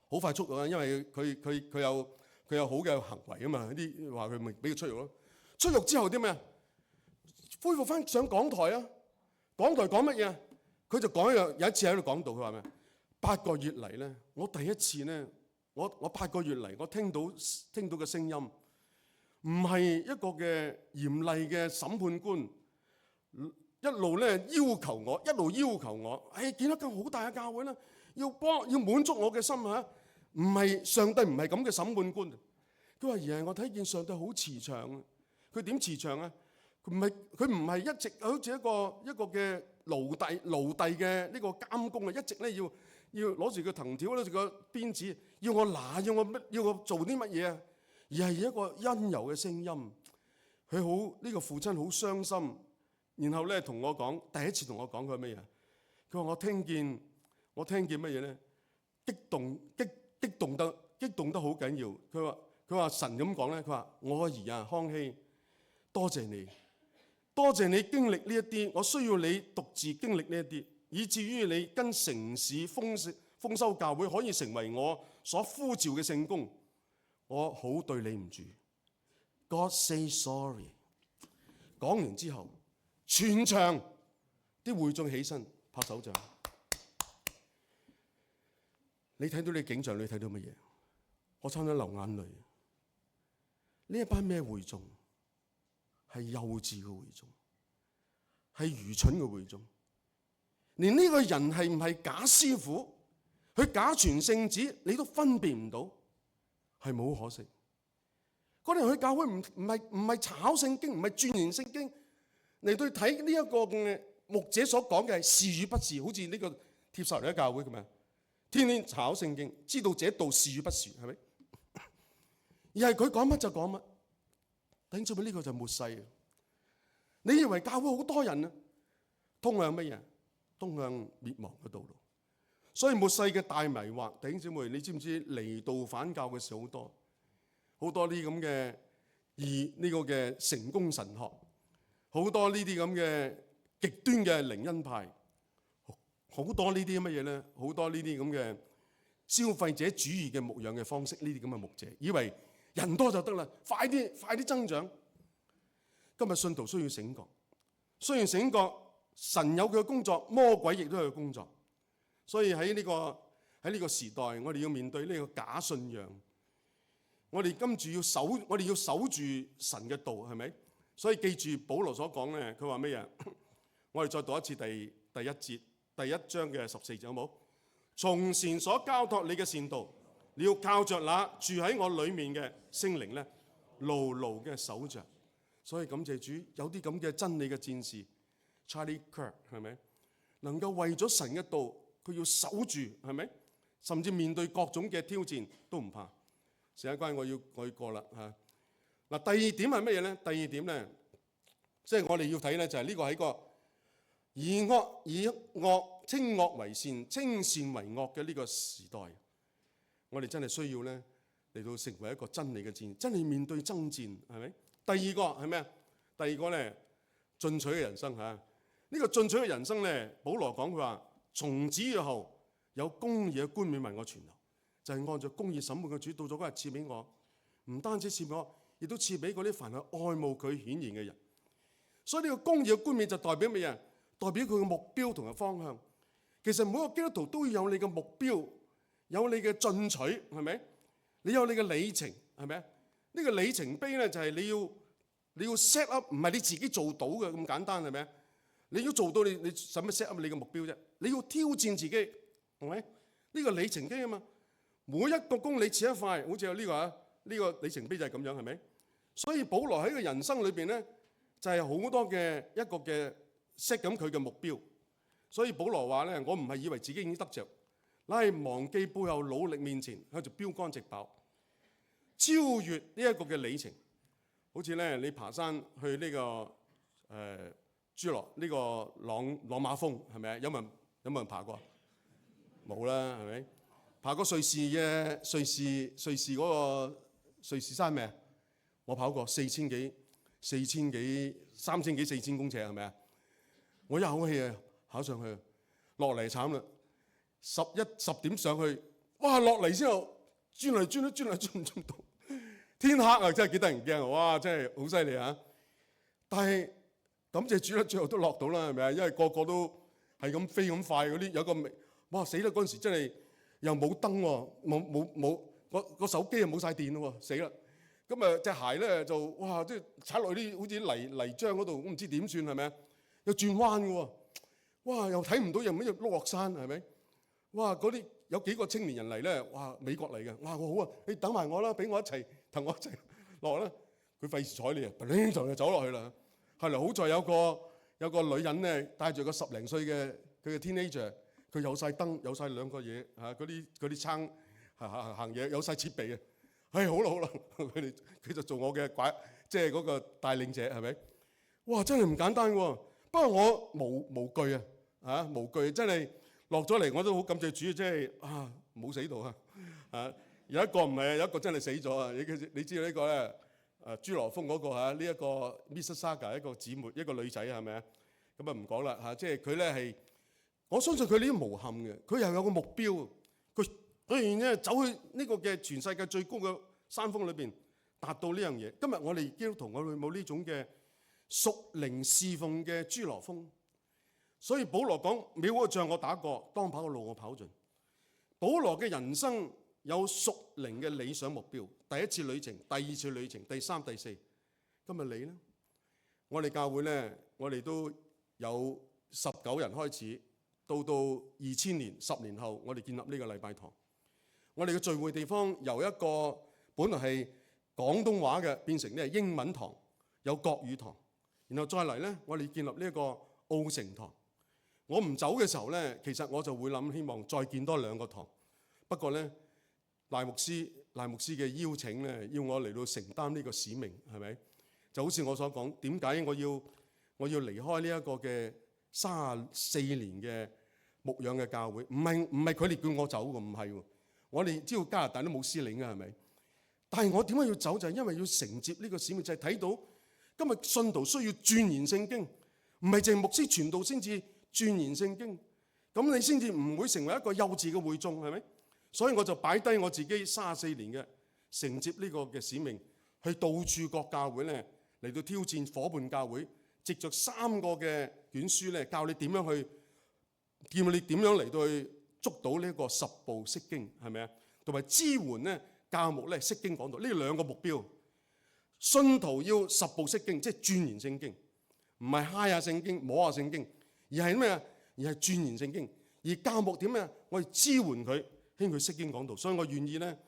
好快出獄啊！因為佢有好嘅行為啊嘛，啲話佢咪俾佢出獄咯。出獄之後啲咩啊？恢復翻上講台啊！講台講乜嘢啊？佢就講有一次喺度講道，佢話咩？8個月嚟咧，我第一次咧，我8個月嚟，我聽到嘅聲音，唔係一個嘅嚴厲嘅審判官。一路咧要求我，建一間好大嘅教會啦，要滿足我嘅心嚇，唔係上帝唔係咁嘅審判官。佢話而係我睇見上帝好慈祥，佢點慈祥啊？佢唔係一直好似一個嘅奴隸嘅呢個監工啊，一直咧要攞住個藤條，攞住個鞭子，要我做啲乜嘢啊？而係一個溫柔嘅聲音，呢個父親好傷心。然後咧同我講，第一次同我講佢乜嘢？佢話我聽見乜嘢咧？激動得好緊要。佢話神咁講咧，佢話我個兒啊康熙，多謝你經歷呢一啲，我需要你獨自經歷呢一啲，以至於你跟城市豐收教會可以成為我所呼召嘅聖工，我好對你唔住。God say sorry。講完之後，全場啲會眾起身拍手掌。你睇到你景象，你睇到乜嘢？我差唔多流眼淚。呢一班咩會眾？係幼稚嘅會眾，係愚蠢嘅會眾。連呢個人係唔係假師傅，佢假傳聖旨，你都分辨唔到，係冇可惜。嗰啲人去教會唔係炒聖經，唔係鑽研聖經。嚟到睇呢一個嘅牧者所講嘅係是與不是，好似呢個帖撒羅尼迦教會咁樣，天天炒聖經，知道這道是與不是，係咪？而係佢講乜就講乜。弟兄姊妹，呢個就係末世。你以為教會好多人啊，通向乜嘢？通向滅亡嘅道路。所以末世嘅大迷惑，弟兄姊妹，你知唔知離道反教嘅事好多？好多呢咁嘅呢個嘅成功神學，好多呢啲咁嘅極端嘅靈恩派，好多呢啲乜嘢咧？好多呢啲咁嘅消費者主義嘅牧養嘅方式，呢啲咁嘅牧者，以為人多就得啦，快啲增長。今日信徒需要醒覺，雖然醒覺，神有佢嘅工作，魔鬼亦都有佢嘅工作。所以喺呢個時代，我哋要面對呢個假信仰。我哋跟住要守住神嘅道，係咪？所以記住保羅所講咧，佢話咩嘢？我哋再讀一次第一節，第1章嘅14節，好冇？從前所交託你嘅善道，你要靠着那住喺我裡面嘅聖靈咧，牢牢嘅守着。所以感謝主，有啲咁嘅真理嘅戰士 Charlie Kirk 係咪？能夠為咗神嘅道，佢要守住，係咪？甚至面對各種嘅挑戰都唔怕。時間關係，我要過啦嚇。嗱，第二點係乜嘢咧？第二點咧，即係我哋要睇咧，就係呢個喺個以惡稱惡為善，稱善為惡嘅呢個時代，我哋真係需要咧嚟到成為一個真理嘅戰，真係面對爭戰，係咪？第二個係咩啊？第二個咧，進取嘅人生嚇。呢個進取嘅人生咧，保羅講佢話：從此以後有公義嘅冠冕為我存留。就係按照公義審判嘅主，到咗嗰日賜俾我，唔單止賜俾我，亦都賜俾嗰啲凡係愛慕佢顯現嘅人。所以呢個公義嘅冠冕就代表乜嘢？代表佢嘅目標同埋方向。其實每個基督徒都要有你嘅目標，有你嘅進取，係咪？你有你嘅里程，係咪？呢個里程碑咧就係你要 set up，唔係你自己做到嘅咁簡單，係咪？你要做到你使乜 set up 你嘅目標啫？你要挑戰自己，係咪？呢個里程碑啊嘛。每一個公里切一塊，好似有呢個里程碑就係咁樣，係咪？所以保羅喺個人生裏邊咧，就係好多嘅一個嘅 set 緊佢嘅目標。所以保羅話咧：我唔係以為自己已經得着，乃係忘記背後努力面前，向住標杆直跑，超越呢一個嘅里程。好似咧你爬山去呢個侏羅呢個朗瑪峰，係咪啊？有冇人爬過？冇啦，係咪？爬過瑞士嗰個瑞士山咩？我跑過3000幾4000公尺，係咪啊？我一口氣啊跑上去，落嚟慘啦！10點上去，哇！落嚟之後轉嚟轉唔到，天黑啊！真係幾得人驚，哇！真係好犀利嚇！但係感謝主啦，最後都落到啦，係咪啊？因為個個都係咁飛咁快嗰啲，有個哇死啦！嗰陣時真係〜又冇燈喎，個手機又冇晒電咯喎，死啦！咁啊隻鞋咧就哇，即係踩落啲好似泥漿嗰度，我唔知點算係咪啊？又轉彎嘅喎，哇！又睇唔到，又碌落山係咪？哇！嗰啲有幾個青年人嚟咧，哇！美國嚟嘅，哇！我好啊，你等埋我啦，俾我一齊同我一齊落啦。佢費事睬你啊，砰就走落去啦。後來好在有個女人咧，帶住個10零歲嘅佢嘅 teenager。佢有晒燈，有晒兩個嘢嚇，嗰啲撐行嘢，有晒設備啊！好啦，佢就做我嘅即係嗰個帶領者，係咪？哇！真係唔簡單喎。不過我無懼啊，無懼真係落咗嚟，我都好感謝主，即係冇死到啊！有一個唔係，有一個真係死咗啊！你知道呢個咧侏羅峰嗰個嚇，呢一個 Mississauga 一個姊妹，一個女仔係咪啊？咁啊唔講啦嚇，即係佢咧係。我相信佢呢啲無憾嘅，佢又有個目標，佢然咧走去呢個嘅全世界最高嘅山峰裏邊，達到呢樣嘢。今日我哋基督徒，我哋冇呢種嘅屬靈侍奉嘅侏羅峰，所以保羅講：美好嘅仗我打過，當跑嘅路我跑盡。保羅嘅人生有屬靈嘅理想目標，第一次旅程、第二次旅程、第3、第4。今日你咧，我哋教會咧，我哋都有19人開始。到2000年10年後，我哋建立呢個禮拜堂。我哋嘅聚會地方由一個本來係廣東話嘅，變成呢係英文堂，有國語堂。然後再嚟咧，我哋建立呢一個澳城堂。我唔走嘅時候咧，其實我就會諗希望再建多2個堂。不過咧，賴牧師賴牧師嘅邀請咧，要我嚟到承擔呢個使命，係咪？就好似我所講，點解我要離開呢一個嘅34年嘅牧養嘅教會？唔係佢哋叫我走嘅，唔係喎。我哋知道加拿大都冇司令嘅，係咪？但係我點解要走？就係因為要承接呢個使命，就係睇到今日信徒需要鑽研聖經，唔係淨係牧師傳道先至鑽研聖經，咁你先至唔會成為一個幼稚嘅會眾，係咪？所以我就擺低我自己34年嘅承接呢個嘅使命，去到處各教會咧嚟到挑戰伙伴教會，藉着3個嘅卷書咧，教你點樣去，叫你點樣嚟到去捉到呢個10步釋經，係咪啊？同埋支援咧教牧咧釋經講道，呢2個目標。信徒要10步釋經，即係鑽研聖經，唔係嗨下聖經、摸下聖經，而係咩啊？而係鑽研聖經。而教牧點咩啊？我哋支援佢。興佢釋經講道，所以我願意咧，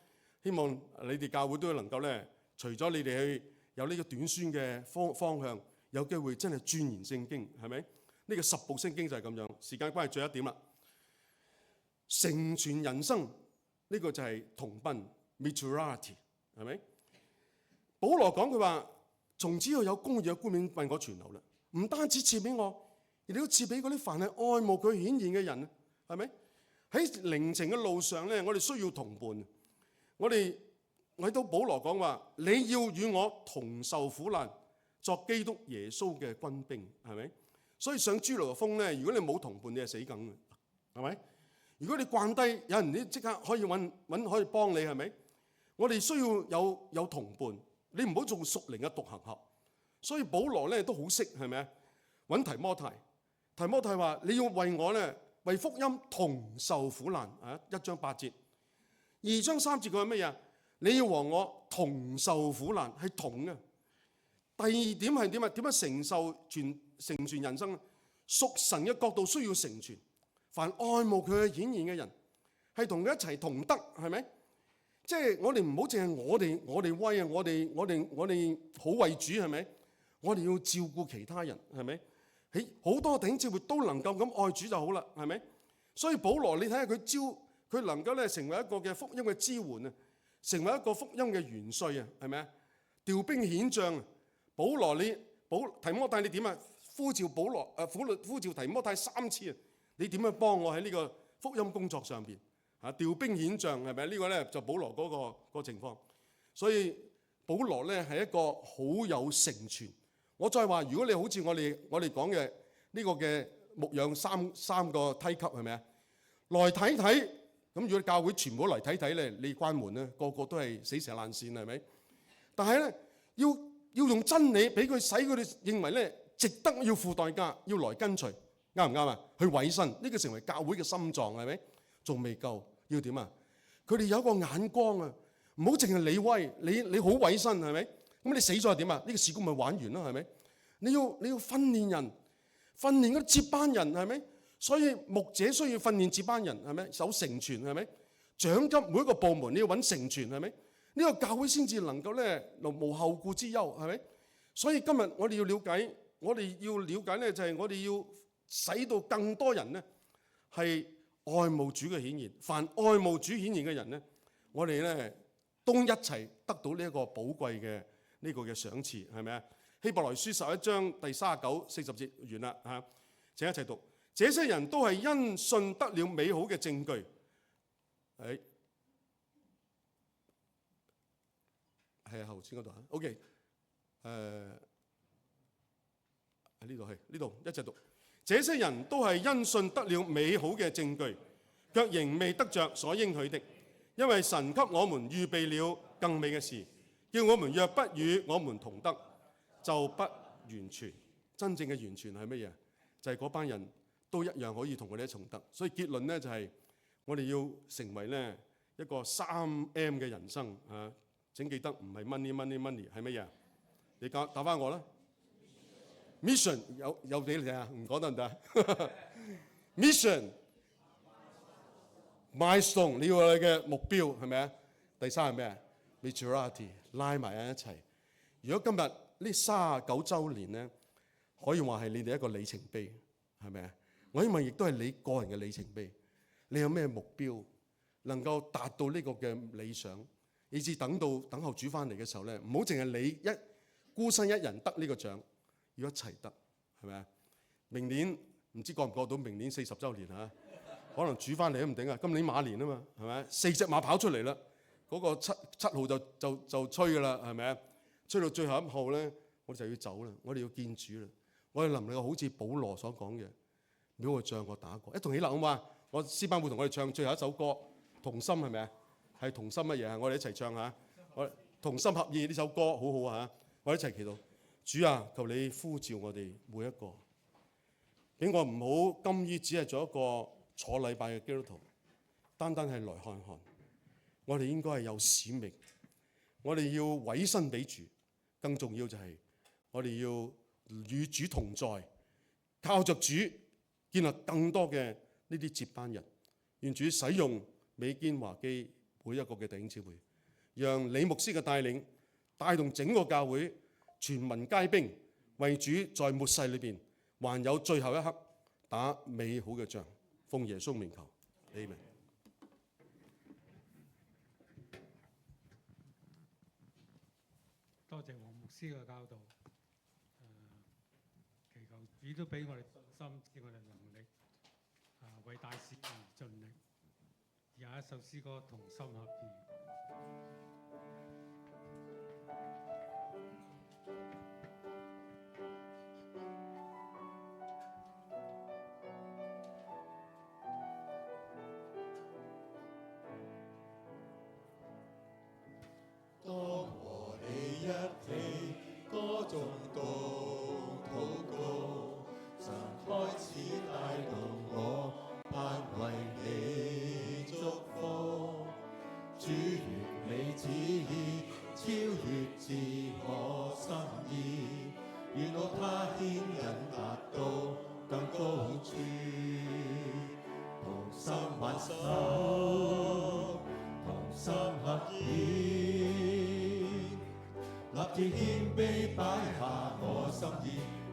希望你哋教會都能夠咧，除咗你哋去有呢個短宣嘅方向，有機會真係鑽研聖經，係咪？呢個10步聖經就係咁樣。時間關係，最後一點啦，成全人生呢個就係同奔 maturity， 係咪？保羅講佢話：從此要有公義嘅冠冕為我存留啦，唔單止賜俾我，亦都賜俾嗰啲凡係愛慕佢顯現嘅人，係咪？喺靈程嘅路上咧，我哋需要同伴。我睇到保羅講話：你要與我同受苦難，作基督耶穌嘅軍兵，係咪？所以上豬籠風咧，如果你冇同伴，你係死梗嘅，係咪？如果你慣低，有人即刻可以揾可以幫你，係咪？我哋需要有同伴，你唔好做屬靈嘅獨行俠。所以保羅咧都好識，係咪啊？揾提摩太，提摩太話：你要為我咧。為福音同受苦難啊！1章8節，2章3節佢話乜嘢？你要和我同受苦難，係同嘅。第二點係點啊？點樣成全人生？屬神嘅角度需要成全，凡愛慕佢嘅顯現嘅人，係同佢一齊同得，係咪？即係我哋唔好淨係我哋威啊！我哋好為主，係咪？我哋要照顧其他人，係咪？好多弟兄姊妹都能夠咁愛主就好啦，係咪？所以保羅你睇下佢能夠咧成為一個嘅福音嘅支援啊，成為一個福音嘅元帥啊，係咪啊？調兵遣將啊！保羅提摩太你點啊？呼召提摩太3次啊！你點樣幫我喺呢個福音工作上邊啊？調兵遣將係咪？呢個咧就保羅嗰個情況。所以保羅咧係一個好有成全。我再話，如果你好似我哋講嘅呢個嘅牧養三個梯級，係咪啊？來睇睇，咁如果教會全部嚟睇睇咧，你關門咧，個個都係死蛇爛鱔，係咪？但係咧，要用真理俾佢，使佢哋認為咧值得要付代價，要來跟隨，啱唔啱啊？去委身，呢個成為教會嘅心臟，係咪？仲未夠，要點啊？佢哋有一個眼光啊，唔好淨係你威，你好委身，係咪？咁你死咗係點啊？呢個事工咪玩完咯，係咪？你要訓練人，訓練嗰啲接班人，係咪？所以牧者需要訓練接班人，係咪？守成全，係咪？長級每一個部門你要揾成全，係咪？呢個教會先至能夠咧無後顧之憂，係咪？所以今日我哋要了解咧，就係我哋要使到更多人咧係愛慕主嘅顯現。凡愛慕主顯現嘅人咧，我哋咧都一齊得到呢一個寶貴嘅呢個嘅賞賜，係咪啊？希伯來書11章第39、40節完啦嚇，請一齊讀。這些人都係因信得了美好嘅證據，係後先嗰度啊。OK， 喺呢度一齊讀。這些人都係因信得了美好嘅證據，卻仍未得着所應許的，因為神給我們預備了更美嘅事，叫我們若不與我們同得，就不完全。真正嘅完全係乜嘢？就係嗰班人都一樣可以同我哋一同得。所以結論咧就係我哋要成為咧一個3M 嘅人生啊！請記得唔係 money 係乜嘢？你答翻我啦。Mission 有俾你睇下，唔講得唔得？Mission milestone 你要你嘅目標係咪啊？第3係咩啊 ？Maturity 拉埋喺一齊。如果今日呢39週年咧，可以話係你哋一個里程碑，係咪啊？我希望亦都係你個人嘅里程碑。你有咩目標能夠達到呢個嘅理想？以至等候主翻嚟嘅時候咧，唔好淨係你孤身一人得呢個獎，要一齊得，係咪啊？明年唔知過唔過到明年40週年嚇，可能主翻嚟都唔定啊！今年馬年啊嘛，係咪？4隻馬跑出嚟啦，嗰個七號就吹噶啦，係咪啊？吹到最後一號咧，我哋就要走啦，我哋要見主啦。我哋能唔能夠好似保羅所講嘅，每個仗我打過，一同起立好嘛？我詩班會同我哋唱最後一首歌《同心》，係咪啊？係同心乜嘢啊？我哋一齊唱下，我同心合意呢首歌好好啊！我哋一齊祈禱，主啊，求你呼召我哋每一個，俾我唔好甘於只係做一個坐禮拜嘅基督徒，單單係來看看。我哋應該係有使命，我哋要委身俾主，更重要就係我哋要與主同在，靠着主建立更多嘅呢啲接班人。願主使用美堅華基每一個嘅弟兄姊妹，讓李牧師嘅帶領帶動整個教會全民皆兵，為主在末世裏邊還有最後一刻打美好嘅仗。奉耶穌名求，阿們。多謝黃牧師嘅教導，祈求主都俾我哋信心，俾我哋能力，為大使而盡力。有一首詩歌同心合意。當和你一起歌頌道禱告，神開始帶動我，盼為你祝福。主完美旨意超越自我心意，願我他牽引達到更高處，同心挽手，同心合意，立志謙卑擺下我心意，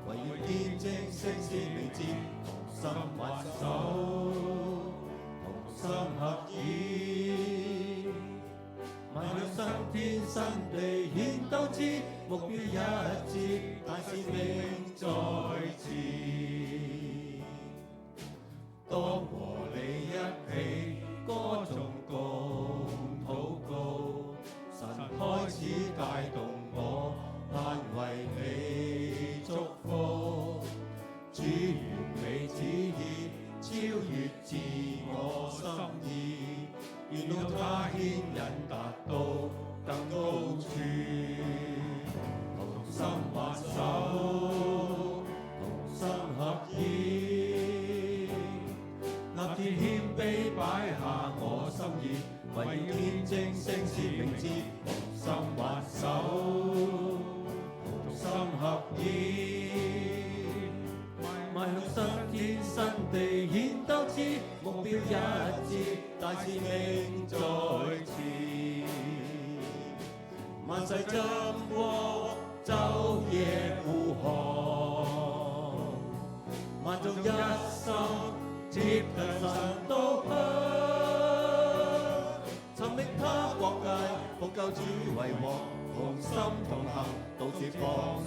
為要見證聖事名字，同心挽手，同心合意，邁向新天新地顯鬥志，目標一致，大使命在前。當和你一起歌頌共禱告，神開始帶動我，盼為你祝福。主完美旨意超越自我心意，願到他牽引達到更高處，同心挽手，同心合意，立志謙卑擺下我心意，為要見證聖事名字，同心挽手，同心合意，邁向新天新地顯鬥志，目標一致，大使命在前。萬世真光，晝夜護航，萬眾一心接近神道向，尋覓他國界，奉救主為王，同心同行，到處放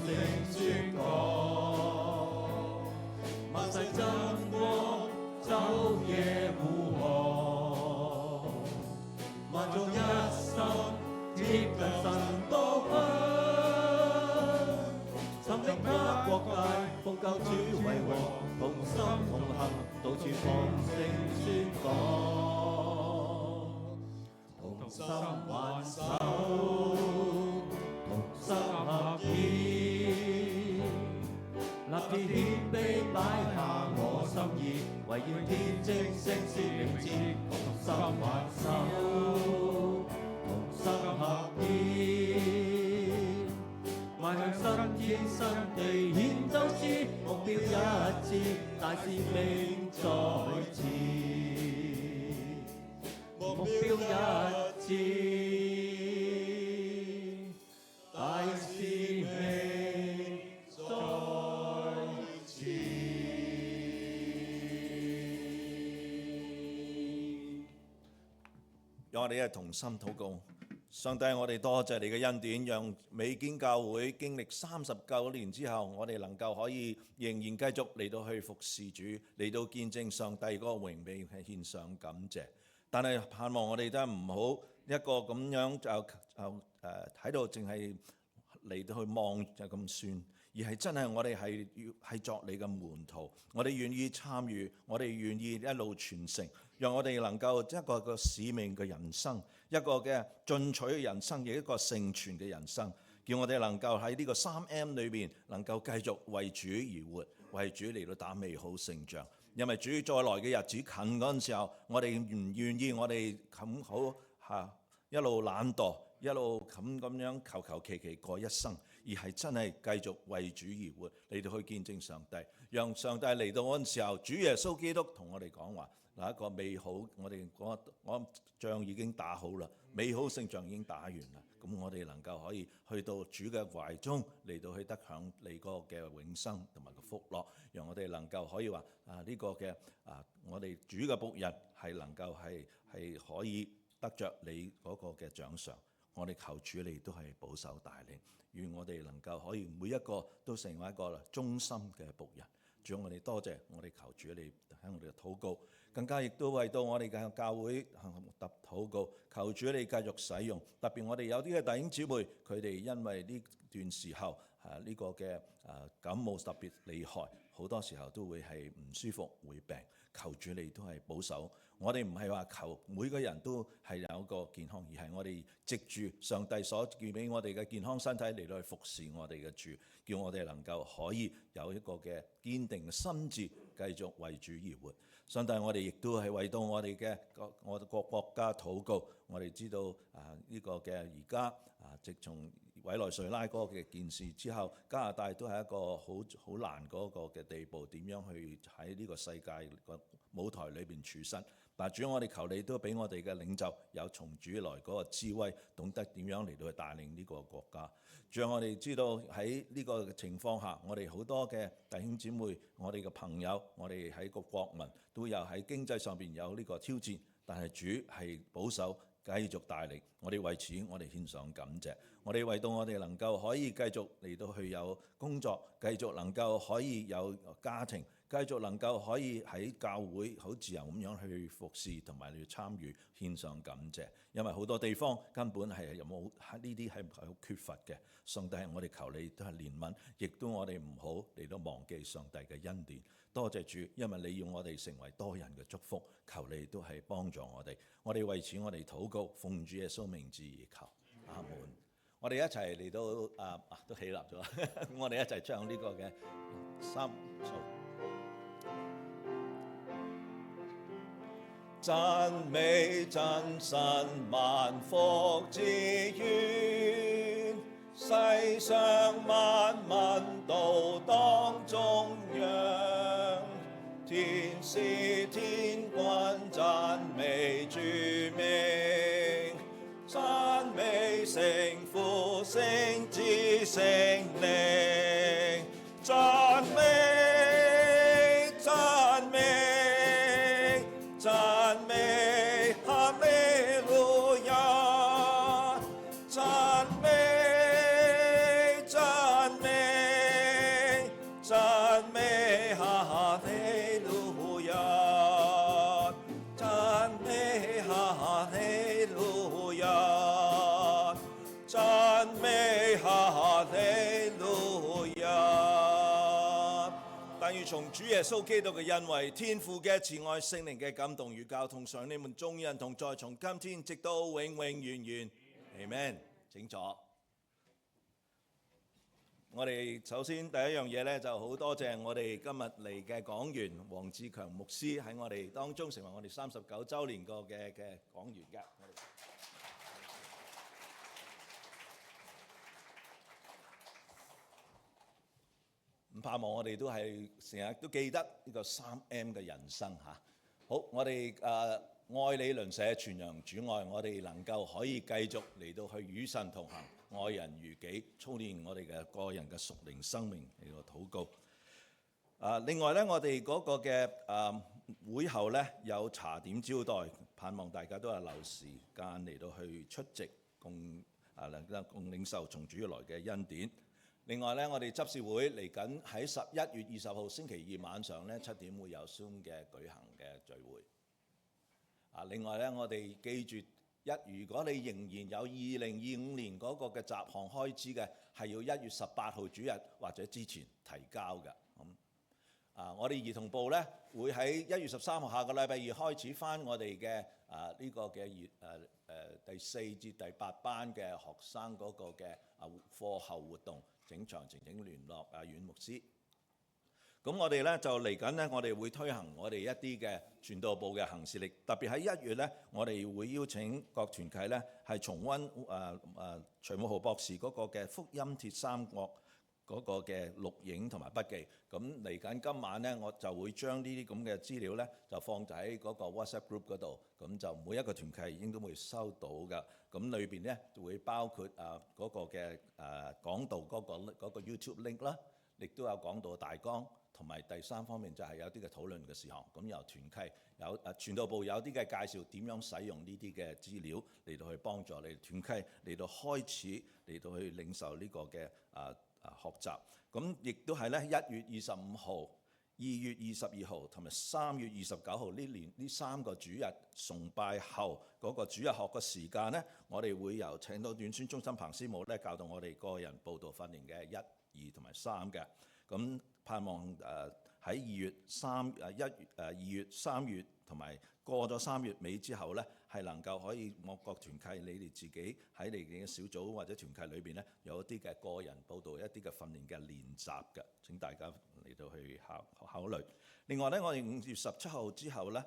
聲宣講。萬世真光，晝夜護航，萬眾一心接近神道向，尋覓他國界，奉救主為王，同心同行，到處放聲宣講。同心挽手，同心合意，立志謙卑擺下我心意，為要見證聖事名字，同心挽手，同心合意，邁向新天新地顯鬥志，目標一致，大使命在前，目標一致，大使命在前。讓我哋一同心禱告，上帝，我哋多謝你嘅恩典，讓美堅教會經歷39年之後，我哋能夠可以仍然繼續嚟到去服侍主，嚟到見證上帝嗰個榮美，係獻上感謝。但係盼望我哋都唔好一個咁樣就喺度淨係嚟到去望就咁算，而係真係我哋係要係作你嘅門徒，我哋願意參與，我哋願意一路傳承，讓我哋能夠一個使命嘅人生，一個嘅進取嘅人生，亦一個成全嘅人生，叫我哋能夠喺呢個3M 裏邊能夠繼續為主而活，為主嚟到打美好勝仗。因為主再來嘅日子近嗰陣時候，我哋唔願意我哋咁好一路懶惰，一路咁樣求其過一生，而係真係繼續為主而活，嚟到去見證上帝，讓上帝嚟到嗰陣時候，主耶穌基督同我哋講話，嗱一個美好，我哋嗰仗已經打好啦，美好勝仗已經打完啦，咁我哋能夠可以去到主嘅懷中，嚟到去得享你嗰個嘅永生同埋個福樂，讓我哋能夠可以話呢個嘅我哋主嘅僕人係能夠係可以得着你嗰個嘅獎賞。我哋求主你都係保守帶領，願我哋能夠可以每一個都成為一個忠心嘅僕人。主，我哋多謝，我哋求主你喺我哋嘅禱告，更加亦都為到我哋嘅教會禱告，求主你繼續使用。特別我哋有啲嘅弟兄姊妹，佢哋因為呢段時候呢個嘅感冒特別厲害，好多時候都會係唔舒服，會病。求主你都係保守。我哋唔係話求每個人都係有一個健康，而係我哋藉住上帝所賜俾我哋嘅健康身體嚟到去服侍我哋嘅主，叫我哋能夠可以有一個嘅堅定嘅心志，繼續為主而活。上帝，我哋亦都係為到我哋嘅我哋個國家禱告。我哋知道呢個嘅而家直從委內瑞拉嗰個嘅件事之後，加拿大都係一個好難嗰個嘅地步，點樣去喺呢個世界個舞台裏邊處身。但主，我哋求你都俾我哋嘅領袖有從主來嗰個智慧，懂得點樣嚟到去帶領呢個國家。主，我哋知道喺呢個情況下，我哋好多嘅弟兄姊妹，我哋嘅朋友，我哋喺個國民都有喺經濟上邊有呢個挑戰，但係主係保守，繼續帶領。我哋為此，我哋獻上感謝。我哋為到我哋能夠可以繼續嚟到去有工作，繼續能夠可以有家庭，繼續能夠可以喺教會好自由咁樣去服侍同埋去參與，獻上感謝。因為好多地方根本係有冇呢啲係好缺乏嘅。上帝，我哋求你都係憐憫，亦都我哋唔好嚟到忘記上帝嘅恩典。多謝主，因為你要我哋成為多人嘅祝福，求你都係幫助我哋。我哋為此我哋禱告，奉主耶穌名字而求，阿門。我哋一齊嚟到都起立咗，咁我哋一齊唱呢個嘅3數。讚美真神萬福之源，世上萬民都當頌揚，天使天君讚美主名，讚美聖父聖子聖靈，讚美讚美讚美哈利路亞，讚美讚美讚美哈利路亞，讚美哈利路亞，讚美哈利路亞。但願從主耶穌基督嘅恩惠、天父嘅慈愛、聖靈嘅感動與交通上，你們眾人同在，從今天直到永永遠遠。Amen。請坐。我哋首先第一樣嘢咧，就好多謝我哋今日嚟嘅講員黃志強牧師喺我哋當中成為我哋39週年個嘅講員嘅。唔盼望我哋都係成日都記得呢個3M 嘅人生嚇。好，我哋愛你鄰舍傳揚主愛，我哋能夠可以繼續嚟到去與神同行，愛人如己，操練我哋嘅個人嘅屬靈生命嚟到禱告。另外咧，我哋嗰個嘅會後咧有茶點招待，盼望大家都係留時間嚟到去出席。共領受從主來嘅恩典。另外咧，我哋執事會嚟緊喺11月20號星期二晚上咧7點會有 Zoom 嘅舉行嘅聚會。另外咧，我哋記住如果你仍然有2025年嗰個嘅雜項開支嘅，係要1月18號主日或者之前提交嘅。我哋兒童部咧會喺1月13號下個禮拜2開始返我哋嘅呢個嘅第4至第8班嘅學生嗰個嘅課後活動，整場靜聯絡阮牧師。咁我哋咧就嚟緊咧，我哋會推行我哋一啲嘅傳道部嘅行事歷，特別喺1月咧，我哋會邀請各團契咧係重溫徐慕豪博士嗰個嘅福音鐵三角嗰個嘅錄影同埋筆記。咁嚟緊今晚咧，我就會將呢啲咁嘅資料咧就放喺嗰個 WhatsApp group 嗰度，咁就每一個團契應該會收到㗎。咁裏邊咧會包括嗰個嘅講道嗰個 YouTube link 啦，亦都有講道大綱。同埋第三方面就係有啲嘅討論嘅事項，咁由團契有傳道部有啲嘅介紹點樣使用呢啲嘅資料嚟到去幫助你團契嚟到開始嚟到去領受呢個嘅學習。咁亦都係咧1月25號、2月22號同埋3月29號呢3個主日崇拜後嗰個主日學嘅時間咧，我哋會由請到短宣中心彭師母咧教導我哋個人佈道訓練嘅1、2同埋3嘅。咁盼望喺2月、3月同埋過咗3月尾之後咧，係能夠可以各團契你哋自己喺你哋嘅小組或者團契裏邊咧，有一啲嘅個人報道、一啲嘅訓練嘅練習嘅。請大家嚟到去考慮。另外咧，我哋5月17號之後咧，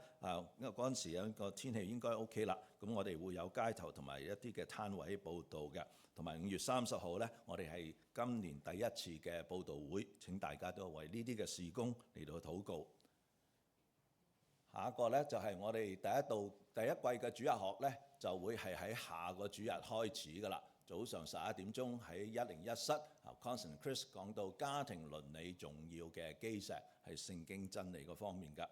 因為嗰陣時個天氣應該 OK 啦，咁我哋會有街頭同埋一啲嘅攤位報道嘅。同埋5月30號咧，我哋係今年第一次嘅報道會，請大家都為呢啲嘅事工嚟到禱告。下一個咧就係我哋第一季嘅主日學咧，就會係喺下個主日開始㗎啦。早上11點鐘喺101室，Constant Chris 講到家庭倫理重要嘅基石係聖經真理嗰方面㗎。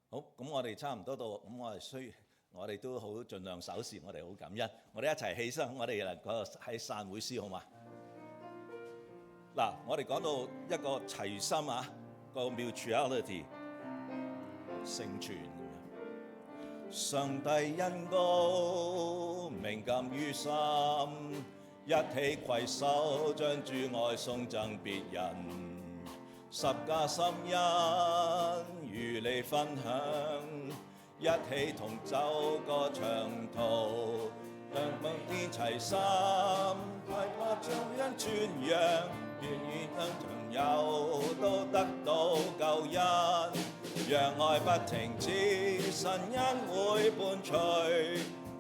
好，咁我哋差唔多到，咁我哋都好盡量守時，我哋好感恩。我哋一齊起身，我哋能夠喺散會詩好嘛？嗱，我哋講到一個齊心個 mutuality 成全。上帝恩膏銘感於心，一起攜手將主愛送贈別人，十架心恩與你分享。一起同走個長途，讓夢天齊心，為我將恩傳揚，願意跟朋友都得到救恩，讓愛不停止，神恩會伴隨，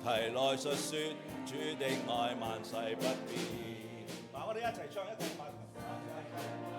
提來述說主的愛萬世不變。嗱，我哋一齊唱一齊。